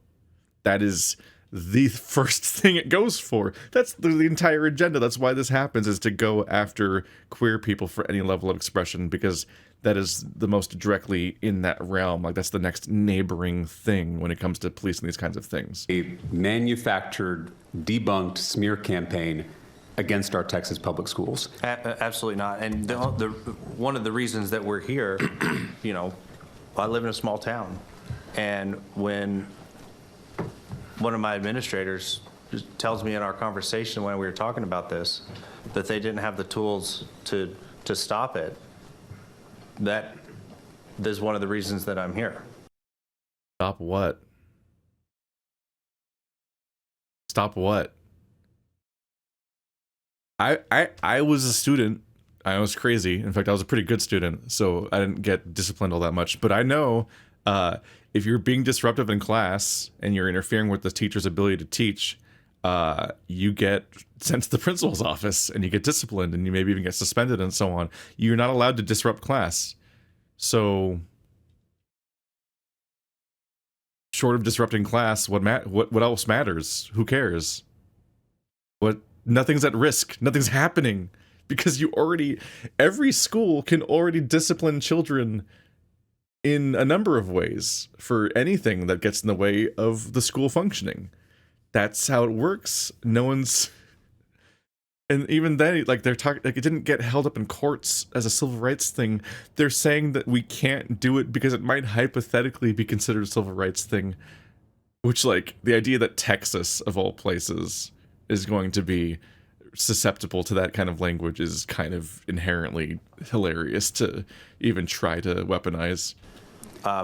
That is the first thing it goes for. That's the entire agenda. That's why this happens, is to go after queer people for any level of expression, because that is the most directly in that realm. Like, that's the next neighboring thing when it comes to policing these kinds of things. A manufactured, debunked smear campaign against our Texas public schools. Absolutely not. And one of the reasons that we're here, you know, I live in a small town, and when one of my administrators just tells me in our conversation when we were talking about this that they didn't have the tools to stop it, that is one of the reasons that I'm here. Stop what? Stop what? I was a student. I was crazy. In fact, I was a pretty good student, so I didn't get disciplined all that much. But I know if you're being disruptive in class and you're interfering with the teacher's ability to teach, you get sent to the principal's office and you get disciplined, and you maybe even get suspended and so on. You're not allowed to disrupt class. So, short of disrupting class, what else matters? Who cares? Nothing's at risk. Nothing's happening. Because every school can already discipline children in a number of ways for anything that gets in the way of the school functioning. That's how it works. And even then, like, they're talking, like, it didn't get held up in courts as a civil rights thing. They're saying that we can't do it because it might hypothetically be considered a civil rights thing. Which, like, the idea that Texas, of all places, is going to be susceptible to that kind of language is kind of inherently hilarious to even try to weaponize.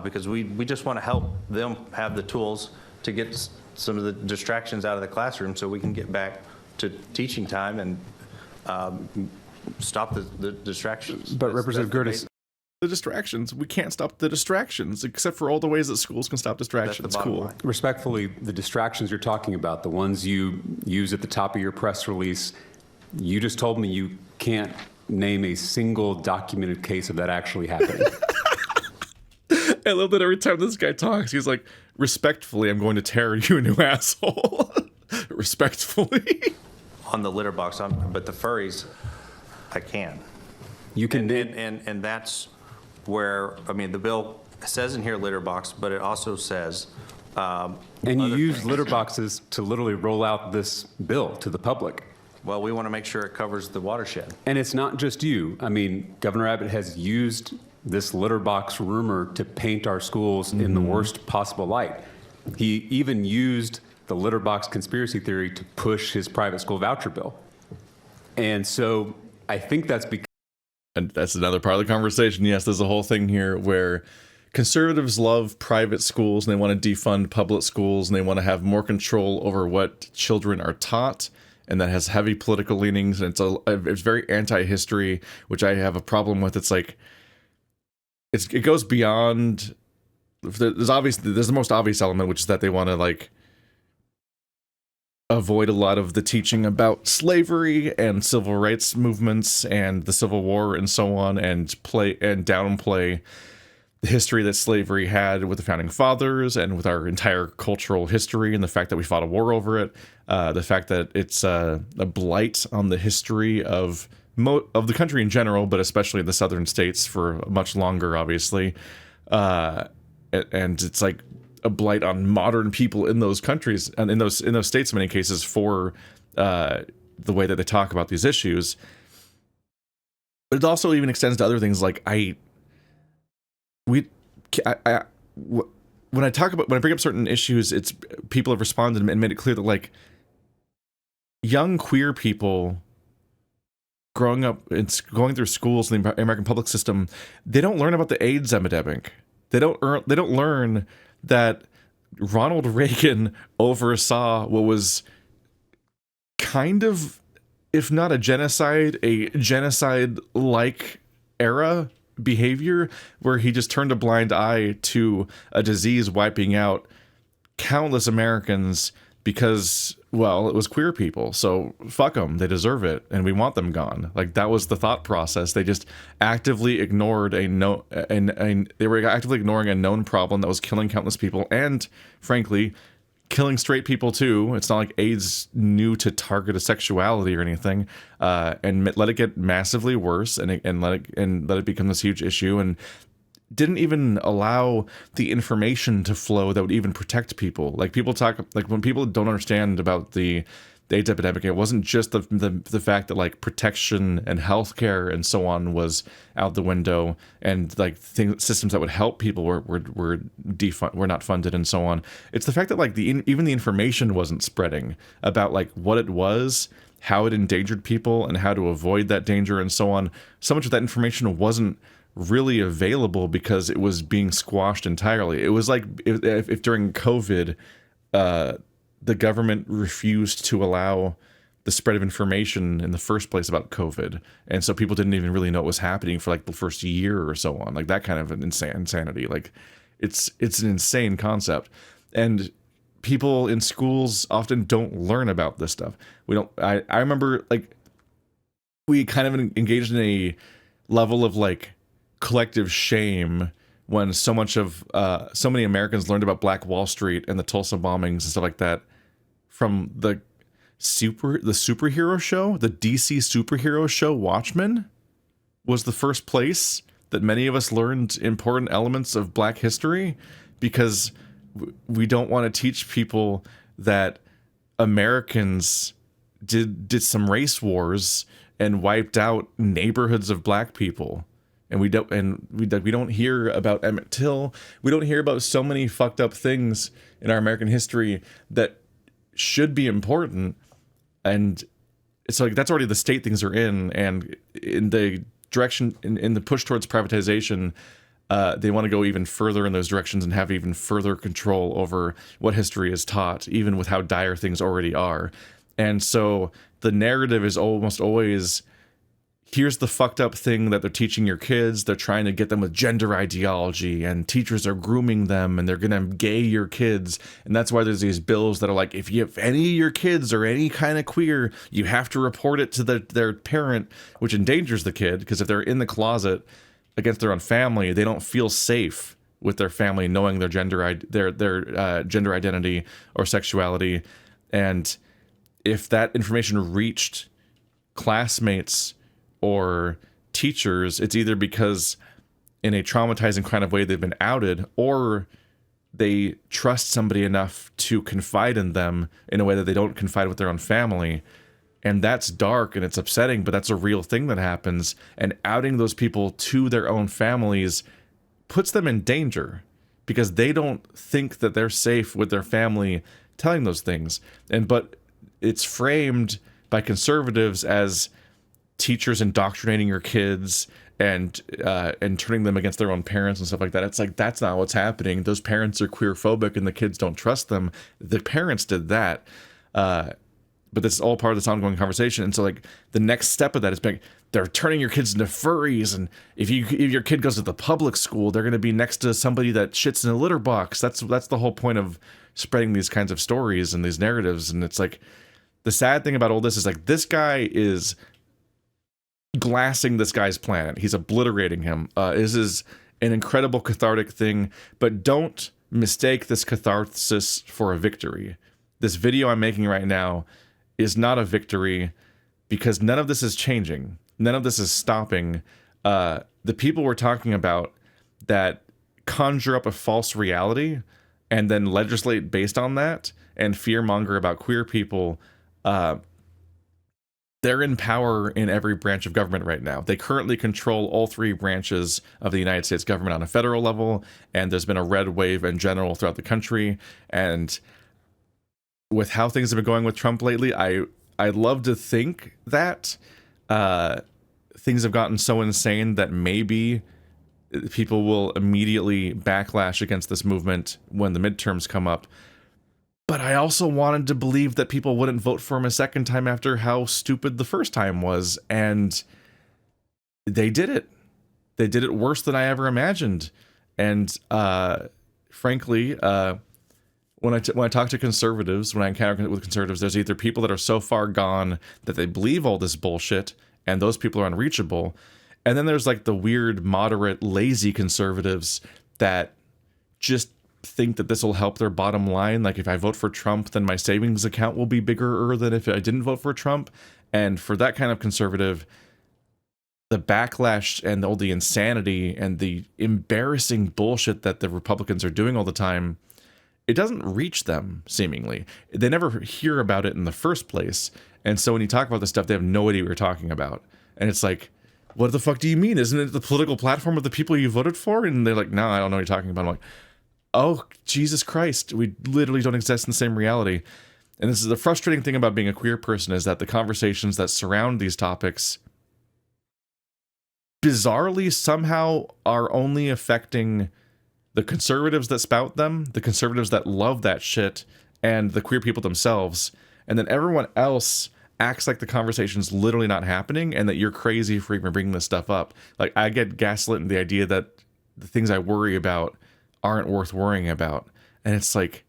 Because we just want to help them have the tools to get some of the distractions out of the classroom so we can get back to teaching time and stop the distractions. But Representative Gertis, the distractions, we can't stop the distractions, except for all the ways that schools can stop distractions. Cool. Respectfully, the distractions you're talking about, the ones you use at the top of your press release, you just told me you can't name a single documented case of that actually happening. I love that every time this guy talks, he's like, respectfully, I'm going to tear you a new asshole. Respectfully. On the litter box, but the furries, I can. You can. And that's where, I mean, the bill says in here litter box, but it also says. And you use litter boxes to literally roll out this bill to the public. Well, we want to make sure it covers the watershed. And it's not just you. I mean, Governor Abbott has used this litter box rumor to paint our schools in the worst possible light. He even used the litter box conspiracy theory to push his private school voucher bill. And so I think that's because... And that's another part of the conversation. Yes, there's a whole thing here where conservatives love private schools and they want to defund public schools and they want to have more control over what children are taught, and that has heavy political leanings, and it's very anti-history, which I have a problem with. It's like it goes beyond. There's the most obvious element, which is that they want to like avoid a lot of the teaching about slavery and civil rights movements and the Civil War and so on, and downplay the history that slavery had with the founding fathers and with our entire cultural history, and the fact that we fought a war over it, the fact that it's a blight on the history of the country in general, but especially the southern states for much longer, obviously, and it's like a blight on modern people in those countries and in those states in many cases for the way that they talk about these issues. But it also even extends to other things like when I bring up certain issues, it's people have responded and made it clear that like young queer people growing up and going through schools in the American public system, they don't learn about the AIDS epidemic. They don't learn that Ronald Reagan oversaw what was kind of, if not a genocide-like era behavior, where he just turned a blind eye to a disease wiping out countless Americans because, well, it was queer people. So fuck them. They deserve it. And we want them gone. Like, that was the thought process. They just actively ignored they were actively ignoring a known problem that was killing countless people and, frankly, killing straight people too. It's not like AIDS knew to target a sexuality or anything, and let it get massively worse and let it become this huge issue, and didn't even allow the information to flow that would even protect people. Like, people talk, like, when people don't understand about the AIDS epidemic, it wasn't just the fact that like protection and healthcare and so on was out the window, and like systems that would help people were not funded and so on. It's the fact that like even the information wasn't spreading about like what it was, how it endangered people, and how to avoid that danger and so on. So much of that information wasn't really available because it was being squashed entirely. It was like if during COVID, the government refused to allow the spread of information in the first place about COVID, and so people didn't even really know what was happening for like the first year or so on. Like, that kind of an insanity. Like, it's an insane concept, and people in schools often don't learn about this stuff. I remember like we kind of engaged in a level of like collective shame when so many Americans learned about Black Wall Street and the Tulsa bombings and stuff like that from the superhero show. The DC superhero show Watchmen was the first place that many of us learned important elements of Black history, because we don't want to teach people that Americans did some race wars and wiped out neighborhoods of Black people. And we don't hear about Emmett Till. We don't hear about so many fucked up things in our American history that should be important. And it's like, that's already the state things are in. And in the direction, in the push towards privatization, they want to go even further in those directions and have even further control over what history is taught, even with how dire things already are. And so the narrative is almost always, here's the fucked up thing that they're teaching your kids. They're trying to get them with gender ideology, and teachers are grooming them, and they're going to gay your kids. And that's why there's these bills that are like, if any of your kids are any kind of queer, you have to report it to their parent, which endangers the kid, because if they're in the closet against their own family, they don't feel safe with their family knowing their gender identity or sexuality. And if that information reached classmates or teachers, it's either because in a traumatizing kind of way they've been outed, or they trust somebody enough to confide in them in a way that they don't confide with their own family. And that's dark and it's upsetting, but that's a real thing that happens. And outing those people to their own families puts them in danger because they don't think that they're safe with their family telling those things. But it's framed by conservatives as teachers indoctrinating your kids and turning them against their own parents and stuff like that. It's like, that's not what's happening. Those parents are queerphobic and the kids don't trust them. The parents did that. But this is all part of this ongoing conversation. And so like the next step of that is being, they're turning your kids into furries. And if your kid goes to the public school, they're going to be next to somebody that shits in a litter box. That's the whole point of spreading these kinds of stories and these narratives. And it's like, the sad thing about all this is like, this guy is glassing this guy's planet. He's obliterating him. This is an incredible cathartic thing, but don't mistake this catharsis for a victory. This video I'm making right now is not a victory because none of this is changing. None of this is stopping. The people we're talking about that conjure up a false reality and then legislate based on that and fearmonger about queer people, they're in power in every branch of government right now. They currently control all three branches of the United States government on a federal level, and there's been a red wave in general throughout the country. And with how things have been going with Trump lately, I love to think that things have gotten so insane that maybe people will immediately backlash against this movement when the midterms come up. But I also wanted to believe that people wouldn't vote for him a second time after how stupid the first time was. And they did it. They did it worse than I ever imagined. And frankly, when I talk to conservatives, when I encounter with conservatives, there's either people that are so far gone that they believe all this bullshit, and those people are unreachable. And then there's like the weird, moderate, lazy conservatives that just think that this will help their bottom line. Like, if I vote for Trump, then my savings account will be bigger than if I didn't vote for Trump. And for that kind of conservative, the backlash and all the insanity and the embarrassing bullshit that the Republicans are doing all the time, it doesn't reach them, seemingly. They never hear about it in the first place. And so when you talk about this stuff, they have no idea what you're talking about. And it's like, what the fuck do you mean? Isn't it the political platform of the people you voted for? And they're like, no, I don't know what you're talking about. I'm like, oh, Jesus Christ, we literally don't exist in the same reality. And this is the frustrating thing about being a queer person, is that the conversations that surround these topics bizarrely somehow are only affecting the conservatives that spout them, the conservatives that love that shit, and the queer people themselves. And then everyone else acts like the conversation's literally not happening and that you're crazy for even bringing this stuff up. Like, I get gaslit in the idea that the things I worry about aren't worth worrying about. And it's like,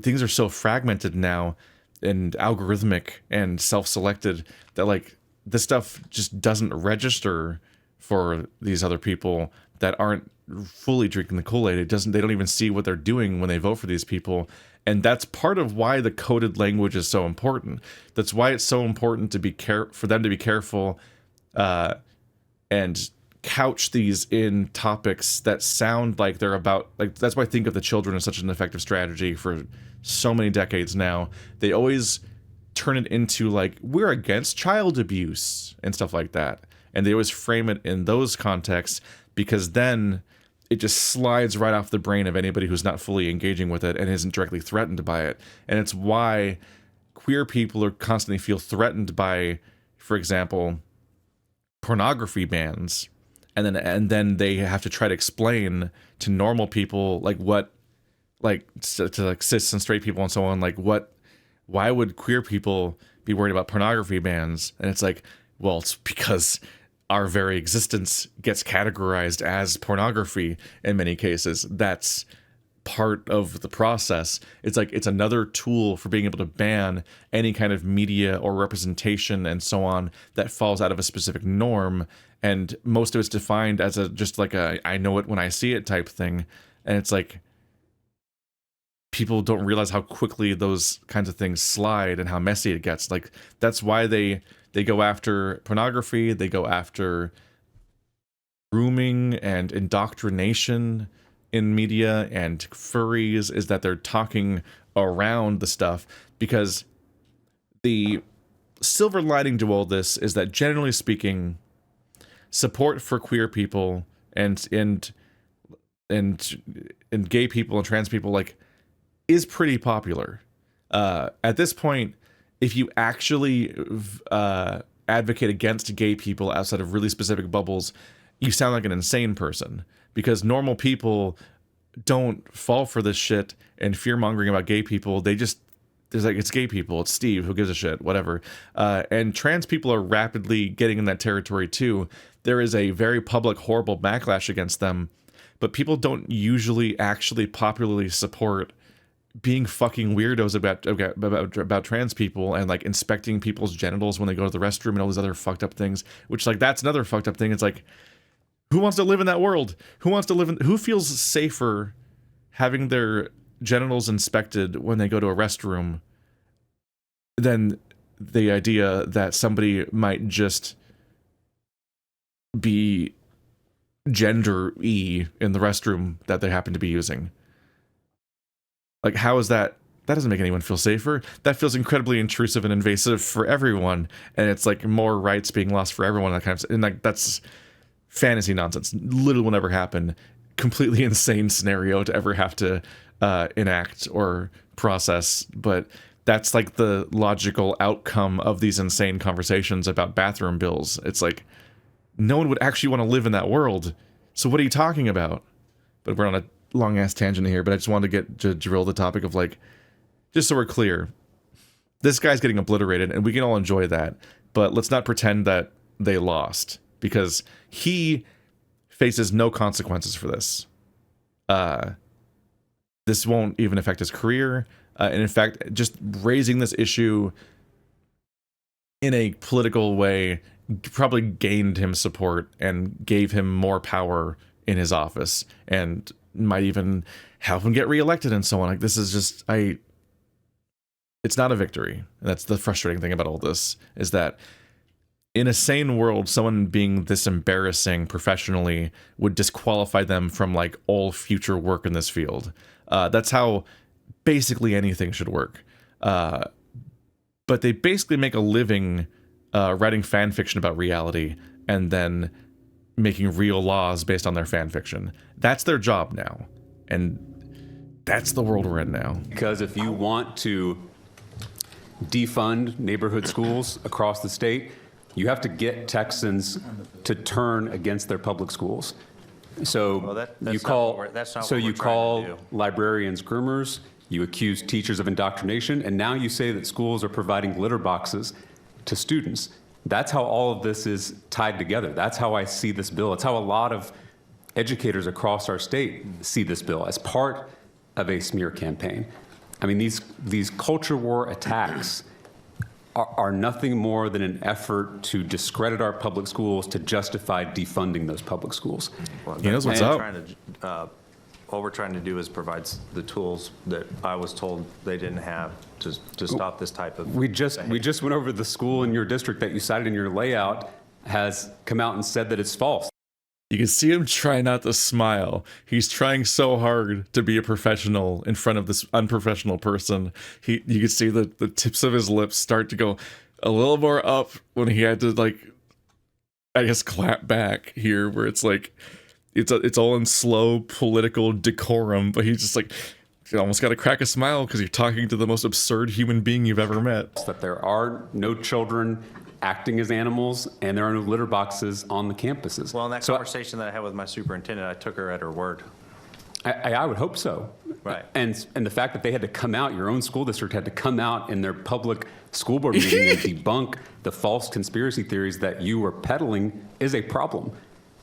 things are so fragmented now and algorithmic and self-selected that like this stuff just doesn't register for these other people that aren't fully drinking the Kool-Aid. They don't even see what they're doing when they vote for these people. And that's part of why the coded language is so important. That's why it's so important to be for them to be careful and couch these in topics that sound like they're about, like, that's why I think of the children as such an effective strategy for so many decades now. They always turn it into like, we're against child abuse and stuff like that. And they always frame it in those contexts, because then it just slides right off the brain of anybody who's not fully engaging with it and isn't directly threatened by it. And it's why queer people are constantly feel threatened by, for example, pornography bans. And then they have to try to explain to normal people, like, what, like, to like cis and straight people and so on, like, why would queer people be worried about pornography bans? And it's like, well, it's because our very existence gets categorized as pornography in many cases. That's part of the process. It's like, it's another tool for being able to ban any kind of media or representation and so on that falls out of a specific norm. And most of it's defined as just like a I know it when I see it type thing. And it's like, people don't realize how quickly those kinds of things slide and how messy it gets. Like, that's why they go after pornography, they go after grooming and indoctrination in media and furries, is that they're talking around the stuff, because the silver lining to all this is that generally speaking, support for queer people and gay people and trans people like is pretty popular. At this point, if you actually advocate against gay people outside of really specific bubbles, you sound like an insane person, because normal people don't fall for this shit and fear-mongering about gay people. There's like, it's gay people, it's Steve, who gives a shit, whatever. And trans people are rapidly getting in that territory too. There is a very public, horrible backlash against them, but people don't usually actually popularly support being fucking weirdos about trans people and like inspecting people's genitals when they go to the restroom and all these other fucked up things, which like, that's another fucked up thing. It's like, who wants to live in that world? Who feels safer having their genitals inspected when they go to a restroom than the idea that somebody might just be gender-y in the restroom that they happen to be using? Like, how is that? That doesn't make anyone feel safer. That feels incredibly intrusive and invasive for everyone, and it's like more rights being lost for everyone. That kind of, and like, that's fantasy nonsense. Literally will never happen. Completely insane scenario to ever have to enact or process, but that's like the logical outcome of these insane conversations about bathroom bills. It's like, no one would actually want to live in that world. So what are you talking about? But we're on a long ass tangent here, but I just wanted to get to drill the topic of like, just so we're clear, this guy's getting obliterated and we can all enjoy that, but let's not pretend that they lost, because he faces no consequences for this. This won't even affect his career. And in fact, just raising this issue in a political way probably gained him support and gave him more power in his office and might even help him get reelected and so on. Like, this is just, it's not a victory. And that's the frustrating thing about all this, is that in a sane world, someone being this embarrassing professionally would disqualify them from like all future work in this field. That's how basically anything should work. But they basically make a living writing fan fiction about reality and then making real laws based on their fan fiction. That's their job now. And that's the world we're in now. Because if you want to defund neighborhood schools across the state, you have to get Texans to turn against their public schools. So you call librarians groomers, you accuse teachers of indoctrination, and now you say that schools are providing litter boxes to students. That's how all of this is tied together. That's how I see this bill. It's how a lot of educators across our state see this bill, as part of a smear campaign. I mean, these culture war attacks are nothing more than an effort to discredit our public schools, to justify defunding those public schools. Well, he knows what's up. What we're trying to do is provide the tools that I was told they didn't have to stop this type of We just went over the school in your district that you cited in your layout has come out and said that it's false. You can see him try not to smile. He's trying so hard to be a professional in front of this unprofessional person. You can see the tips of his lips start to go a little more up when he had to, like, I guess, clap back here, where it's like, it's all in slow political decorum, but he's just like, you almost got to crack a smile because you're talking to the most absurd human being you've ever met. That there are no children acting as animals, and there are no litter boxes on the campuses. Well, in that conversation that I had with my superintendent, I took her at her word. I would hope so. Right. And the fact that they had to come out, your own school district had to come out in their public school board meeting and debunk the false conspiracy theories that you were peddling is a problem.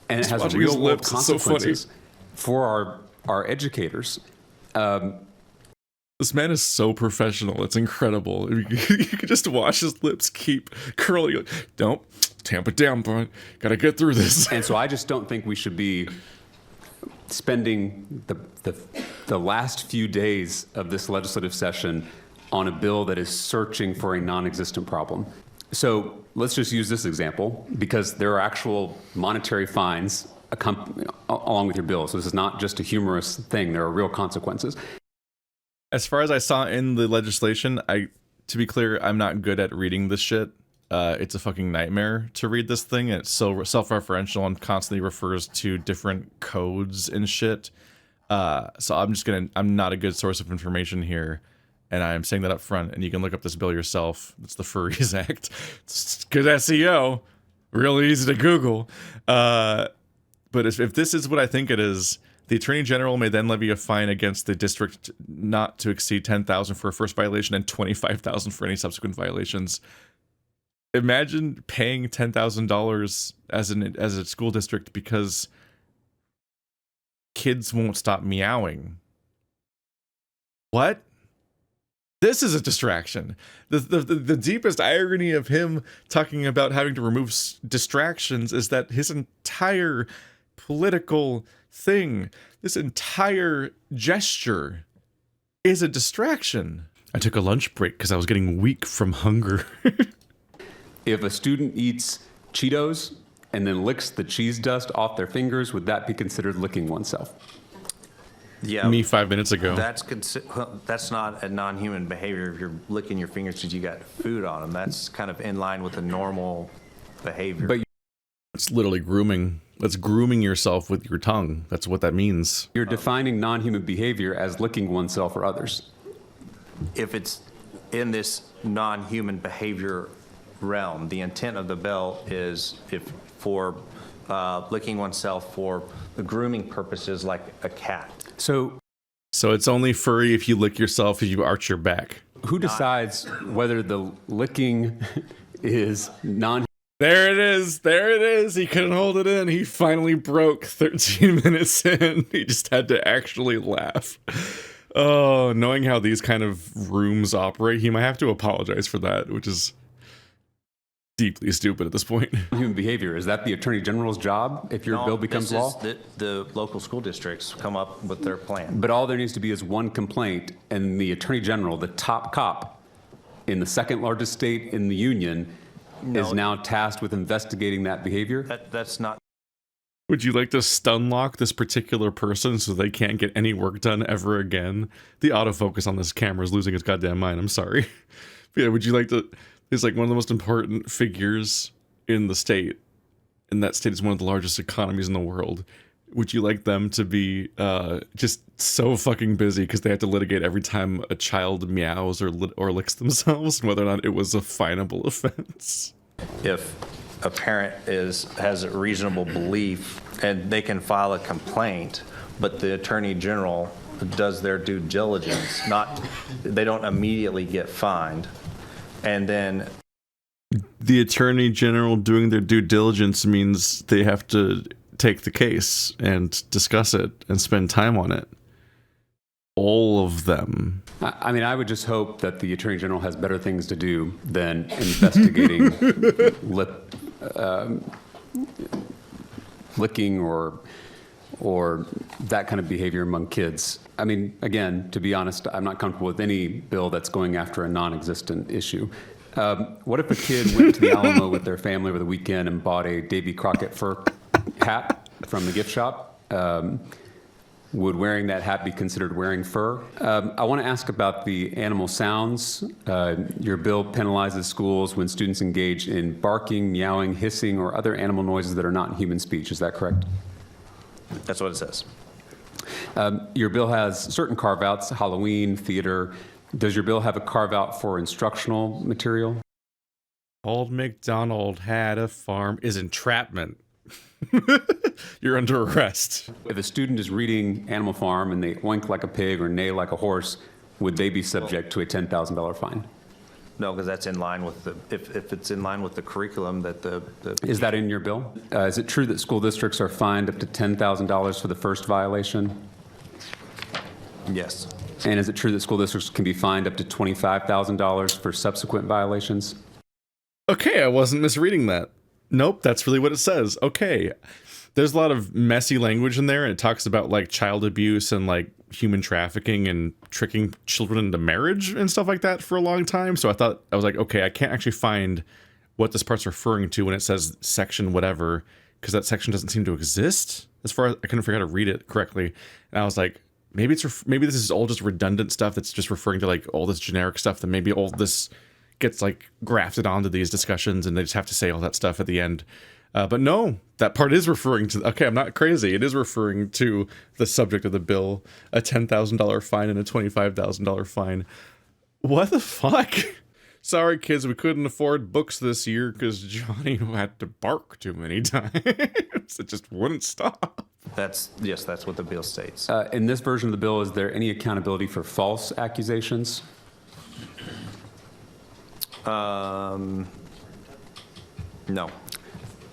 And it has real world consequences for our educators. This man is so professional. It's incredible. You can just watch his lips keep curling. Don't tamp it down, bro. Gotta get through this. And so I just don't think we should be spending the last few days of this legislative session on a bill that is searching for a non-existent problem. So let's just use this example, because there are actual monetary fines along with your bill. So this is not just a humorous thing. There are real consequences. As far as I saw in the legislation, to be clear, I'm not good at reading this shit. it's a fucking nightmare to read this thing. It's so self-referential and constantly refers to different codes and shit. So I'm not a good source of information here, and I'm saying that up front, and you can look up this bill yourself. It's the Furries Act. It's good SEO, really easy to Google. But if this is what I think it is, the Attorney General may then levy a fine against the district not to exceed $10,000 for a first violation and $25,000 for any subsequent violations. Imagine paying $10,000 as a school district because kids won't stop meowing. What? This is a distraction. The deepest irony of him talking about having to remove distractions is that his entire political thing, this entire gesture, is a distraction. I took a lunch break because I was getting weak from hunger. If a student eats Cheetos and then licks the cheese dust off their fingers, would that be considered licking oneself? Yeah. Me 5 minutes ago. That's not a non-human behavior if you're licking your fingers because you got food on them. That's kind of in line with a normal behavior. But It's literally grooming. That's grooming yourself with your tongue. That's what that means. you're defining non-human behavior as licking oneself or others. If it's in this non-human behavior realm, the intent of the bill is for licking oneself for the grooming purposes, like a cat. So it's only furry if you lick yourself, if you arch your back. who decides whether the licking is non? There it is. There it is. He couldn't hold it in. He finally broke 13 minutes in. He just had to actually laugh. Oh, knowing how these kind of rooms operate, he might have to apologize for that, which is deeply stupid at this point. Human behavior, is that the Attorney General's job if your bill becomes this law? is the local school districts come up with their plan. But all there needs to be is one complaint, and the Attorney General, the top cop in the second largest state in the union, is now tasked with investigating that behavior. That's not. Would you like to stun lock this particular person so they can't get any work done ever again? The autofocus on this camera is losing its goddamn mind. I'm sorry. But yeah, would you like to? It's like one of the most important figures in the state, and that state is one of the largest economies in the world. Would you like them to be just so fucking busy because they have to litigate every time a child meows or licks themselves, and whether or not it was a finable offense? If a parent has a reasonable belief and they can file a complaint, but the Attorney General does their due diligence, they don't immediately get fined, and then the Attorney General doing their due diligence means they have to take the case and discuss it and spend time on it. All of them. I mean, I would just hope that the Attorney General has better things to do than investigating licking or that kind of behavior among kids. I mean, again, to be honest, I'm not comfortable with any bill that's going after a non-existent issue. What if a kid went to the Alamo with their family over the weekend and bought a Davy Crockett fur hat from the gift shop? Would wearing that hat be considered wearing fur? I want to ask about the animal sounds. Your bill penalizes schools when students engage in barking, meowing, hissing, or other animal noises that are not human speech. Is that correct? that's what it says. Your bill has certain carve-outs, Halloween, theater. Does your bill have a carve-out for instructional material? Old MacDonald had a farm is entrapment. You're under arrest. If a student is reading Animal Farm and they oink like a pig or neigh like a horse, would they be subject to a $10,000 fine? No, because that's in line with if it's in line with the curriculum that the Is that in your bill? Is it true that school districts are fined up to $10,000 for the first violation? Yes. And is it true that school districts can be fined up to $25,000 for subsequent violations? Okay, I wasn't misreading that. Nope, that's really what it says. Okay. There's a lot of messy language in there, and it talks about like child abuse and like human trafficking and tricking children into marriage and stuff like that for a long time. So I was like, okay, I can't actually find what this part's referring to when it says section whatever, because that section doesn't seem to exist. As far as I couldn't figure out how to read it correctly. And I was like, maybe this is all just redundant stuff that's just referring to like all this generic stuff that maybe all this gets like grafted onto these discussions, and they just have to say all that stuff at the end. But no, that part is referring to, okay, I'm not crazy. It is referring to the subject of the bill, a $10,000 fine and a $25,000 fine. What the fuck? Sorry, kids, we couldn't afford books this year because Johnny had to bark too many times. It just wouldn't stop. That's what the bill states. In this version of the bill, is there any accountability for false accusations? No.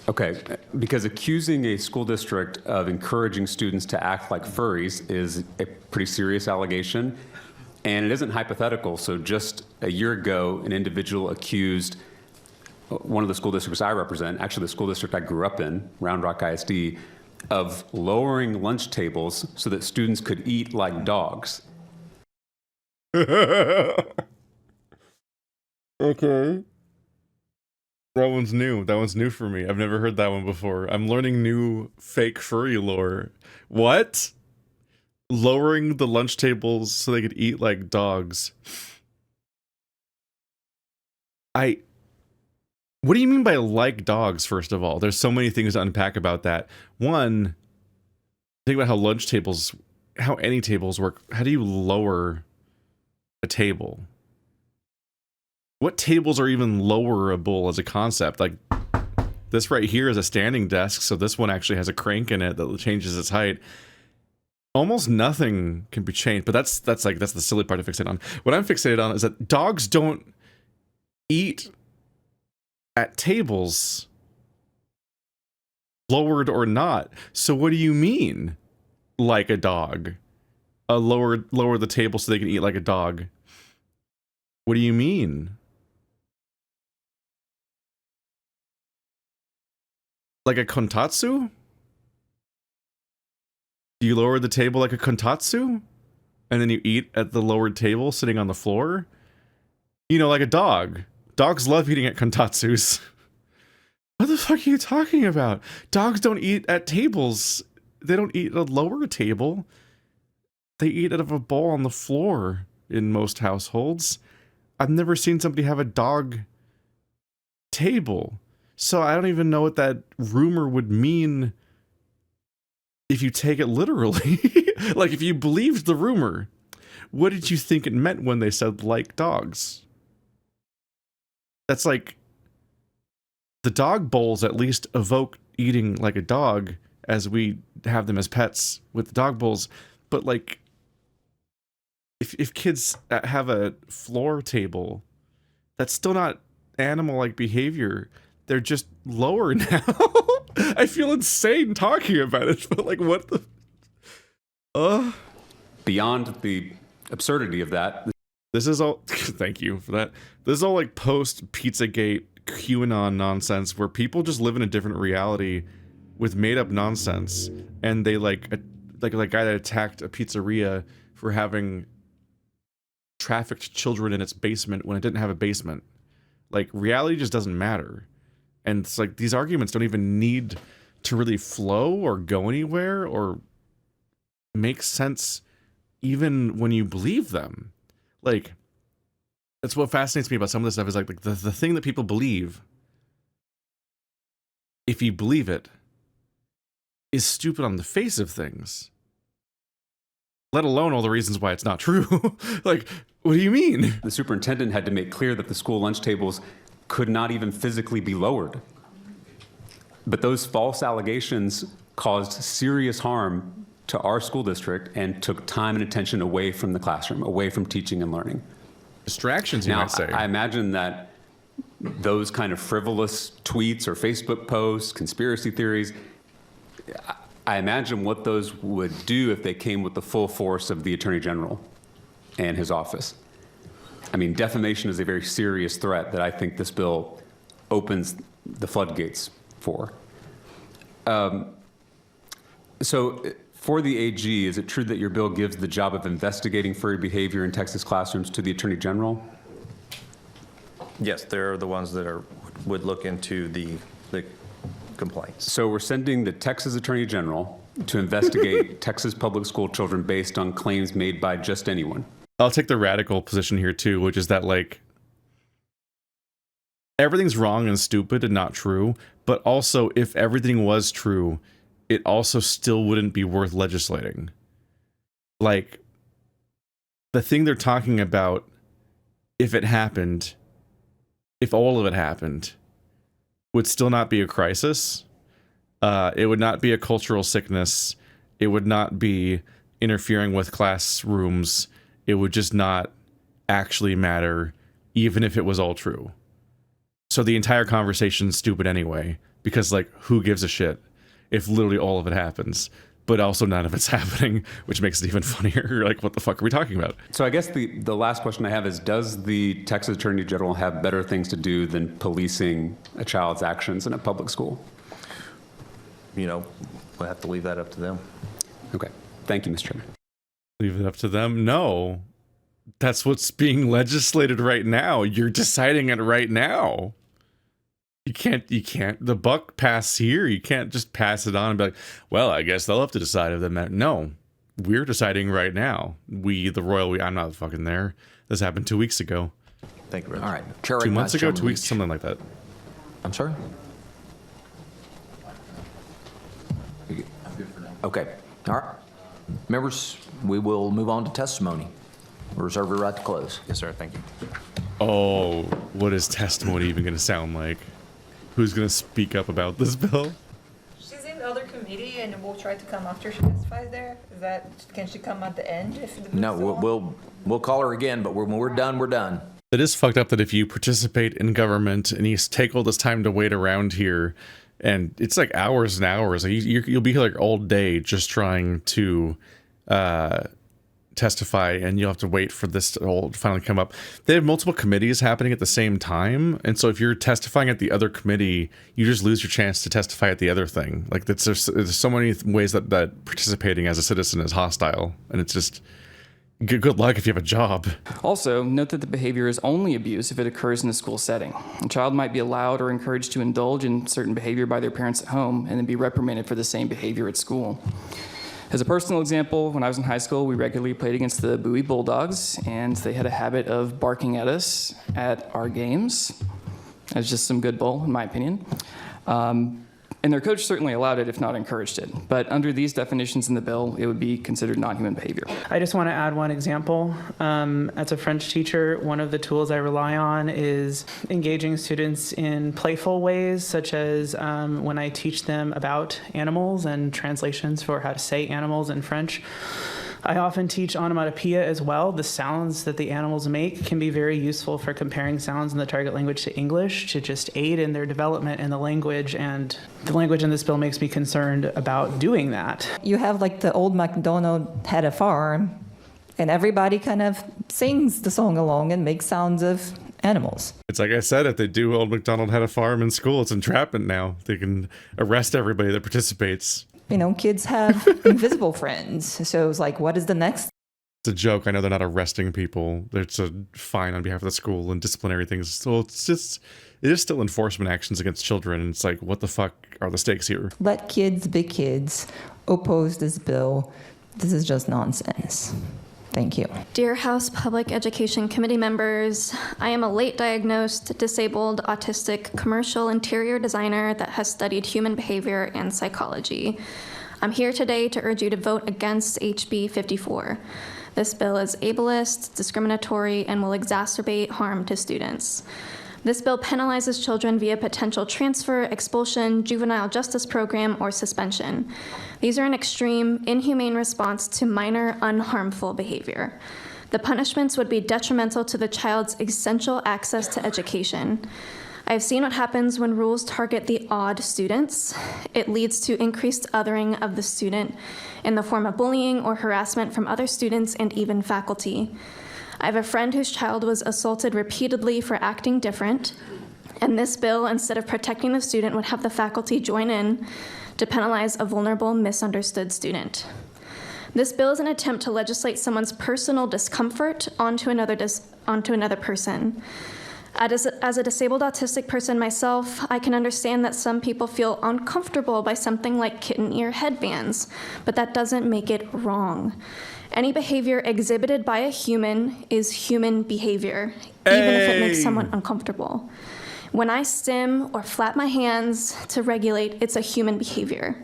Okay, because accusing a school district of encouraging students to act like furries is a pretty serious allegation, and it isn't hypothetical. So just a year ago, an individual accused one of the school districts I represent, actually the school district I grew up in, Round Rock ISD, of lowering lunch tables so that students could eat like dogs. Okay. That one's new. That one's new for me. I've never heard that one before. I'm learning new fake furry lore. What? Lowering the lunch tables so they could eat like dogs. What do you mean by like dogs, first of all? There's so many things to unpack about that. One, think about how any tables work. How do you lower a table? What tables are even lowerable as a concept? Like, this right here is a standing desk, so this one actually has a crank in it that changes its height. Almost nothing can be changed, but that's the silly part to fixate on. What I'm fixated on is that dogs don't eat at tables, lowered or not. So what do you mean, like a dog? Lower the table so they can eat like a dog. What do you mean? Like a kontatsu? Do you lower the table like a kontatsu? And then you eat at the lowered table sitting on the floor? You know, like a dog. Dogs love eating at kontatsus. What the fuck are you talking about? Dogs don't eat at tables. They don't eat at a lower table. They eat out of a bowl on the floor in most households. I've never seen somebody have a dog table. So I don't even know what that rumor would mean if you take it literally. Like, if you believed the rumor, what did you think it meant when they said like dogs? That's like, the dog bowls at least evoke eating like a dog as we have them as pets with the dog bowls. But like, if kids have a floor table, that's still not animal-like behavior. They're just lower now. I feel insane talking about it, but like, what the... Beyond the absurdity of that... This is all... Thank you for that. This is all like post-Pizzagate QAnon nonsense where people just live in a different reality with made-up nonsense. And they like a guy that attacked a pizzeria for having trafficked children in its basement when it didn't have a basement. Like, reality just doesn't matter. And it's like, these arguments don't even need to really flow or go anywhere or make sense even when you believe them. Like, that's what fascinates me about some of this stuff is like the thing that people believe, if you believe it, is stupid on the face of things. Let alone all the reasons why it's not true. Like, what do you mean? The superintendent had to make clear that the school lunch tables could not even physically be lowered. But those false allegations caused serious harm to our school district and took time and attention away from the classroom, away from teaching and learning. Distractions, you might say. I imagine that those kind of frivolous tweets or Facebook posts, conspiracy theories, I imagine what those would do if they came with the full force of the Attorney General and his office. I mean, defamation is a very serious threat that I think this bill opens the floodgates for. So for the AG, is it true that your bill gives the job of investigating furry behavior in Texas classrooms to the Attorney General? Yes, they're the ones that would look into the complaints. So we're sending the Texas Attorney General to investigate Texas public school children based on claims made by just anyone. I'll take the radical position here too, which is that like everything's wrong and stupid and not true, but also if everything was true, it also still wouldn't be worth legislating. Like, the thing they're talking about, if it happened, if all of it happened, would still not be a crisis. It would not be a cultural sickness. It would not be interfering with classrooms. It would just not actually matter, even if it was all true. So the entire conversation's stupid anyway, because, like, who gives a shit if literally all of it happens, but also none of it's happening, which makes it even funnier. Like, what the fuck are we talking about? So I guess the last question I have is, does the Texas Attorney General have better things to do than policing a child's actions in a public school? You know, we'll have to leave that up to them. Okay. Thank you, Mr. Chairman. Leave it up to them? No. That's what's being legislated right now. You're deciding it right now. You can't, the buck pass here. You can't just pass it on and be like, well, I guess they'll have to decide if that matters. No, we're deciding right now. I'm not fucking there. This happened 2 weeks ago. Thank you very much. All right. Chair 2 months ago, recognizes 2 weeks, Leach. something like that. I'm sorry? Okay. All right. Members, we will move on to testimony. We reserve your right to close. Yes, sir. Thank you. Oh, what is testimony even going to sound like? Who's going to speak up about this bill? She's in the other committee, and we'll try to come after she testifies there. Can she come at the end if the No, we'll call her again, but when we're done, we're done. It is fucked up that if you participate in government and you take all this time to wait around here, and it's like hours and hours, you'll be here like all day just trying to testify, and you'll have to wait for this to all finally come up. They have multiple committees happening at the same time, and so if you're testifying at the other committee, you just lose your chance to testify at the other thing. Like, there's so many ways that participating as a citizen is hostile, and it's just good luck if you have a job. Also, note that the behavior is only abuse if it occurs in a school setting. A child might be allowed or encouraged to indulge in certain behavior by their parents at home and then be reprimanded for the same behavior at school. As a personal example, when I was in high school, we regularly played against the Bowie Bulldogs, and they had a habit of barking at us at our games. That's just some good bull, in my opinion. And their coach certainly allowed it, if not encouraged it. But under these definitions in the bill, it would be considered non-human behavior. I just want to add one example. As a French teacher, one of the tools I rely on is engaging students in playful ways, such as when I teach them about animals and translations for how to say animals in French. I often teach onomatopoeia as well. The sounds that the animals make can be very useful for comparing sounds in the target language to English to just aid in their development in the language, and the language in this bill makes me concerned about doing that. You have like the old MacDonald had a farm, and everybody kind of sings the song along and makes sounds of animals. It's like I said, if they do Old MacDonald had a farm in school, it's entrapment now. They can arrest everybody that participates. You know, kids have invisible friends. So it's like, what is the next? It's a joke. I know they're not arresting people. It's a fine on behalf of the school and disciplinary things. So it is still enforcement actions against children. And it's like, what the fuck are the stakes here? Let kids be kids. Oppose this bill. This is just nonsense. Thank you. Dear House Public Education Committee members, I am a late diagnosed, disabled, autistic commercial interior designer that has studied human behavior and psychology. I'm here today to urge you to vote against HB 54. This bill is ableist, discriminatory, and will exacerbate harm to students. This bill penalizes children via potential transfer, expulsion, juvenile justice program, or suspension. These are an extreme, inhumane response to minor, unharmful behavior. The punishments would be detrimental to the child's essential access to education. I've seen what happens when rules target the odd students. It leads to increased othering of the student in the form of bullying or harassment from other students and even faculty. I have a friend whose child was assaulted repeatedly for acting different, and this bill, instead of protecting the student, would have the faculty join in to penalize a vulnerable, misunderstood student. This bill is an attempt to legislate someone's personal discomfort onto another person. As a disabled autistic person myself, I can understand that some people feel uncomfortable by something like kitten ear headbands, but that doesn't make it wrong. Any behavior exhibited by a human is human behavior, even if it makes someone uncomfortable. When I stim or flap my hands to regulate, it's a human behavior.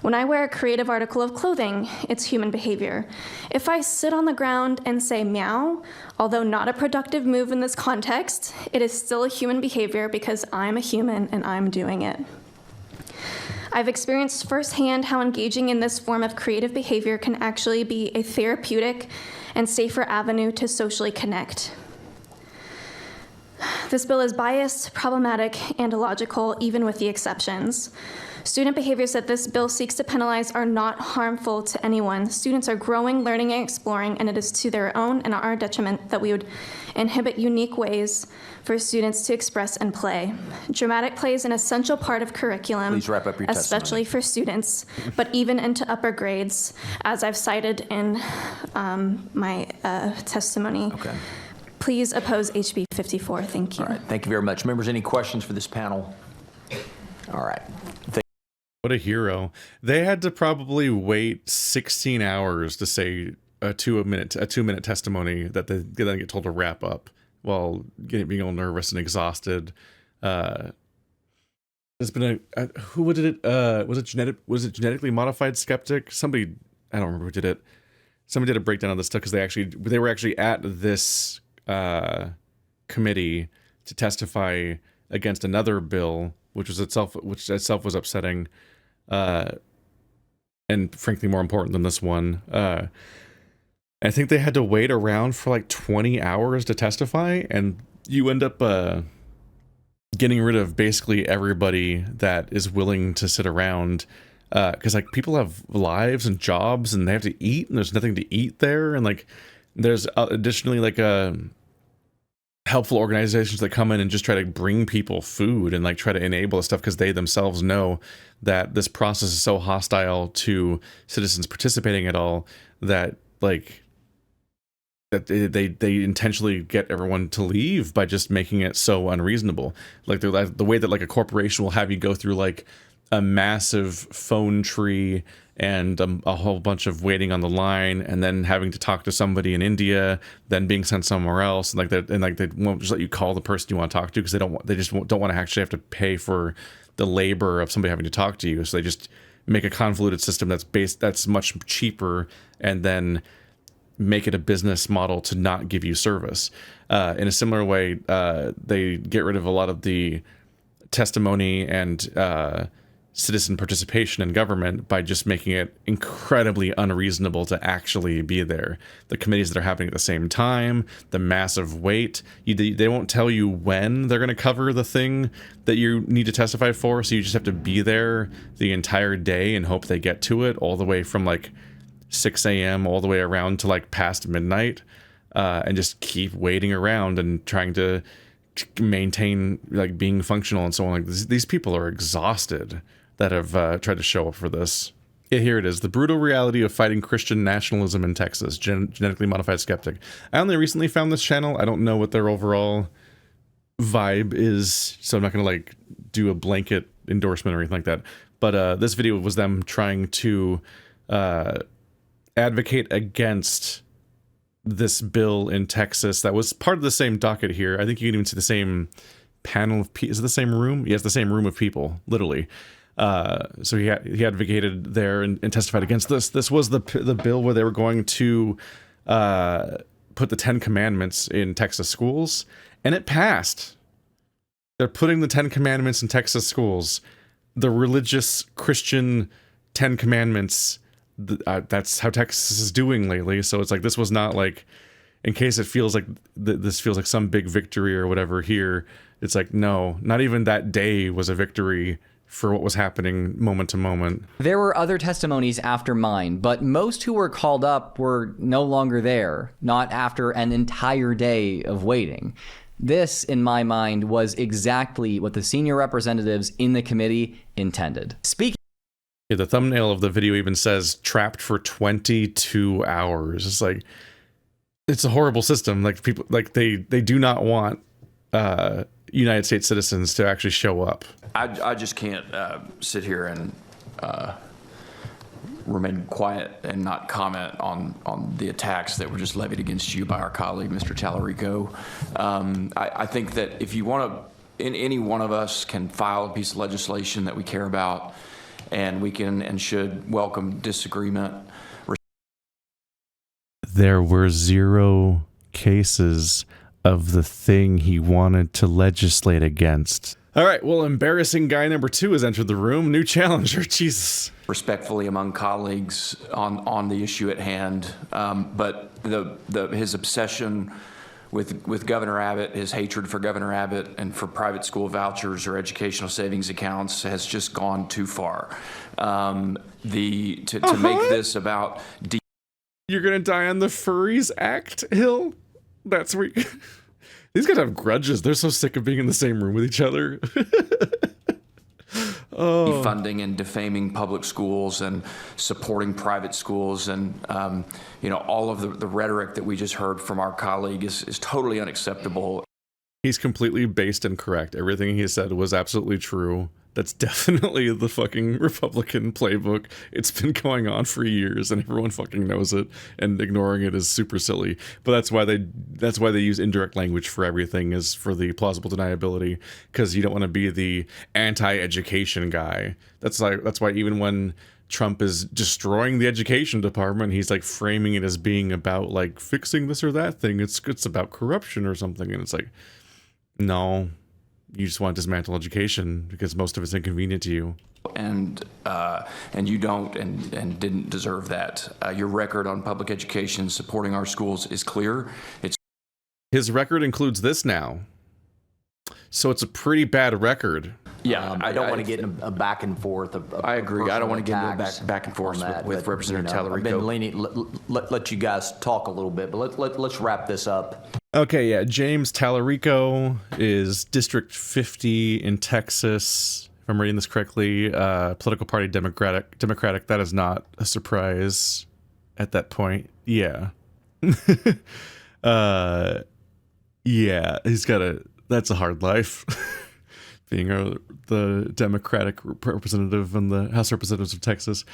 When I wear a creative article of clothing, it's human behavior. If I sit on the ground and say meow, although not a productive move in this context, it is still a human behavior because I'm a human and I'm doing it. I've experienced firsthand how engaging in this form of creative behavior can actually be a therapeutic and safer avenue to socially connect. This bill is biased, problematic, and illogical, even with the exceptions. Student behaviors that this bill seeks to penalize are not harmful to anyone. Students are growing, learning, and exploring, and it is to their own and our detriment that we would inhibit unique ways for students to express and play. Dramatic play is an essential part of curriculum, Please wrap up your especially for students, but even into upper grades, as I've cited in my testimony. Okay. Please oppose HB 54. Thank you. All right. Thank you very much. Members, any questions for this panel? All right. What a hero. They had to probably wait 16 hours to say a 2 minute testimony that they then get told to wrap up while being all nervous and exhausted. There's been who did it? Was it genetically modified skeptic? Somebody, I don't remember who did it. Somebody did a breakdown of this stuff because they were actually at this committee to testify against another bill, which itself was upsetting. And frankly more important than this one. I think they had to wait around for like 20 hours to testify, and you end up getting rid of basically everybody that is willing to sit around, because like people have lives and jobs and they have to eat, and there's nothing to eat there, and like there's additionally like helpful organizations that come in and just try to bring people food and like try to enable this stuff because they themselves know that this process is so hostile to citizens participating at all that like that they intentionally get everyone to leave by just making it so unreasonable. Like the way that like a corporation will have you go through like a massive phone tree and a whole bunch of waiting on the line, and then having to talk to somebody in India, then being sent somewhere else, and they won't just let you call the person you want to talk to because they just don't want to actually have to pay for the labor of somebody having to talk to you. So they just make a convoluted system that's much cheaper, and then make it a business model to not give you service. In a similar way, they get rid of a lot of the testimony and citizen participation in government by just making it incredibly unreasonable to actually be there. The committees that are happening at the same time, the massive wait, they won't tell you when they're going to cover the thing that you need to testify for, so you just have to be there the entire day and hope they get to it, all the way from like 6 a.m. all the way around to like past midnight, and just keep waiting around and trying to maintain like being functional and so on. Like these people are exhausted that have tried to show up for this. Yeah, here it is. The brutal reality of fighting Christian nationalism in Texas. Genetically modified skeptic. I only recently found this channel. I don't know what their overall vibe is, so I'm not going to like do a blanket endorsement or anything like that. But this video was them trying to advocate against this bill in Texas that was part of the same docket here. I think you can even see the same panel of people. Is it the same room? Yes, the same room of people, literally. So he advocated there and testified against this. This was the bill where they were going to put the 10 Commandments in Texas schools, and it passed. They're putting the 10 Commandments in Texas schools. The religious Christian 10 Commandments. That's how Texas is doing lately. So it's like this was not like, in case it feels like this feels like some big victory or whatever here. It's like, no, not even that day was a victory for what was happening moment to moment. There were other testimonies after mine, but most who were called up were no longer there, not after an entire day of waiting. This, in my mind, was exactly what the senior representatives in the committee intended. Speaking. Yeah, the thumbnail of the video even says trapped for 22 hours. It's like, it's a horrible system. Like people, like they do not want United States citizens to actually show up. I just can't sit here and remain quiet and not comment on the attacks that were just levied against you by our colleague, Mr. Tallarico. I think that if you want to any one of us can file a piece of legislation that we care about, and we can and should welcome disagreement. There were 0 cases of the thing he wanted to legislate against. All right, well, embarrassing guy number 2 has entered the room. New challenger, Jesus. Respectfully among colleagues on the issue at hand, but his obsession with Governor Abbott, his hatred for Governor Abbott and for private school vouchers or educational savings accounts has just gone too far. To make this about You're gonna die on the Furries Act hill? That's where these guys have grudges. They're so sick of being in the same room with each other. Funding and defaming public schools and supporting private schools, and all of the rhetoric that we just heard from our colleague is totally unacceptable. He's completely based and correct. Everything he said was absolutely true. That's definitely the fucking Republican playbook. It's been going on for years, and everyone fucking knows it. And ignoring it is super silly. But that's why they use indirect language for everything, is for the plausible deniability, because you don't want to be the anti-education guy. That's why even when Trump is destroying the education department, he's like framing it as being about like fixing this or that thing. It's about corruption or something, and it's like, no. You just want to dismantle education because most of it's inconvenient to you. And you don't and didn't deserve that. Your record on public education supporting our schools is clear. His record includes this now. So it's a pretty bad record. Yeah, I don't want to get in a back and forth. I agree. I don't want to get into a back and forth with Representative Tallarico. I've been leaning. Let you guys talk a little bit, but let's wrap this up. Okay, yeah. James Tallarico is District 50 in Texas. If I'm reading this correctly, political party Democratic. That is not a surprise at that point. Yeah. Yeah, that's a hard life. Being the Democratic representative in the House of Representatives of Texas.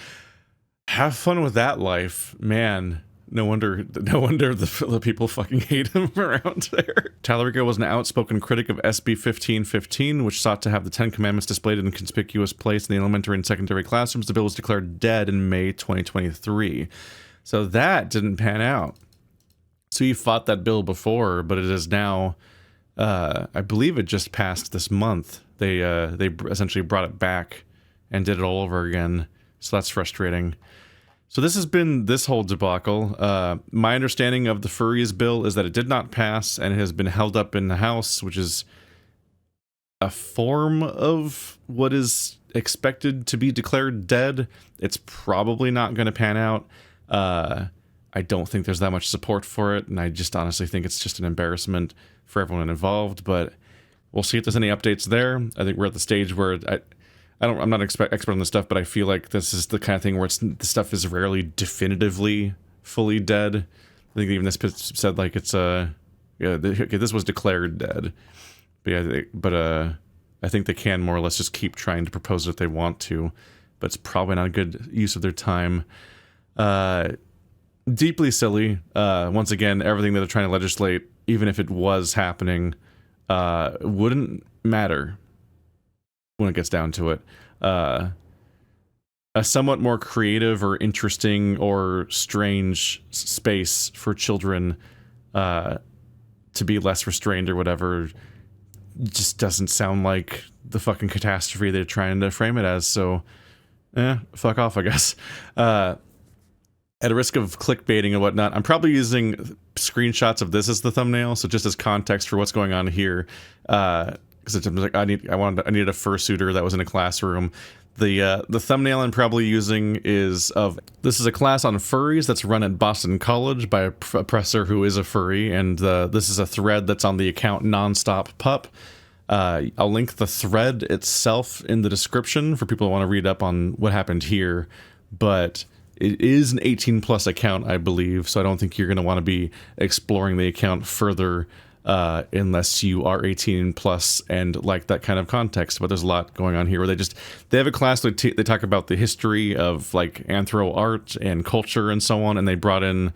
Have fun with that life, man. No wonder the people fucking hate him around there. Tallarico was an outspoken critic of SB 1515, which sought to have the 10 Commandments displayed in a conspicuous place in the elementary and secondary classrooms. The bill was declared dead in May 2023. So that didn't pan out. So he fought that bill before, but it is now, I believe it just passed this month. They essentially brought it back and did it all over again. So that's frustrating. So this has been this whole debacle. My understanding of the Furries bill is that it did not pass and it has been held up in the House, which is a form of what is expected to be declared dead. It's probably not going to pan out. I don't think there's that much support for it, and I just honestly think it's just an embarrassment for everyone involved, but we'll see if there's any updates there. I think we're at the stage where I'm not expert on this stuff, but I feel like this is the kind of thing where the stuff is rarely definitively fully dead. I think even this said like it's this was declared dead, but I think they can more or less just keep trying to propose it if they want to, but it's probably not a good use of their time. Deeply silly. Once again, everything that they're trying to legislate, even if it was happening, wouldn't matter when it gets down to it. A somewhat more creative or interesting or strange space for children to be less restrained or whatever just doesn't sound like the fucking catastrophe they're trying to frame it as. So, fuck off, I guess. At a risk of clickbaiting and whatnot, I'm probably using screenshots of this as the thumbnail, so just as context for what's going on here. Because it's like I needed a fursuiter that was in a classroom. The thumbnail I'm probably using is this is a class on furries that's run at Boston College by a professor who is a furry, and this is a thread that's on the account Nonstop Pup. I'll link the thread itself in the description for people who want to read up on what happened here, but it is an 18+ account, I believe, so I don't think you're going to want to be exploring the account further unless you are 18+ and like that kind of context. But there's a lot going on here where they have a class where they talk about the history of like anthro art and culture and so on, and they brought in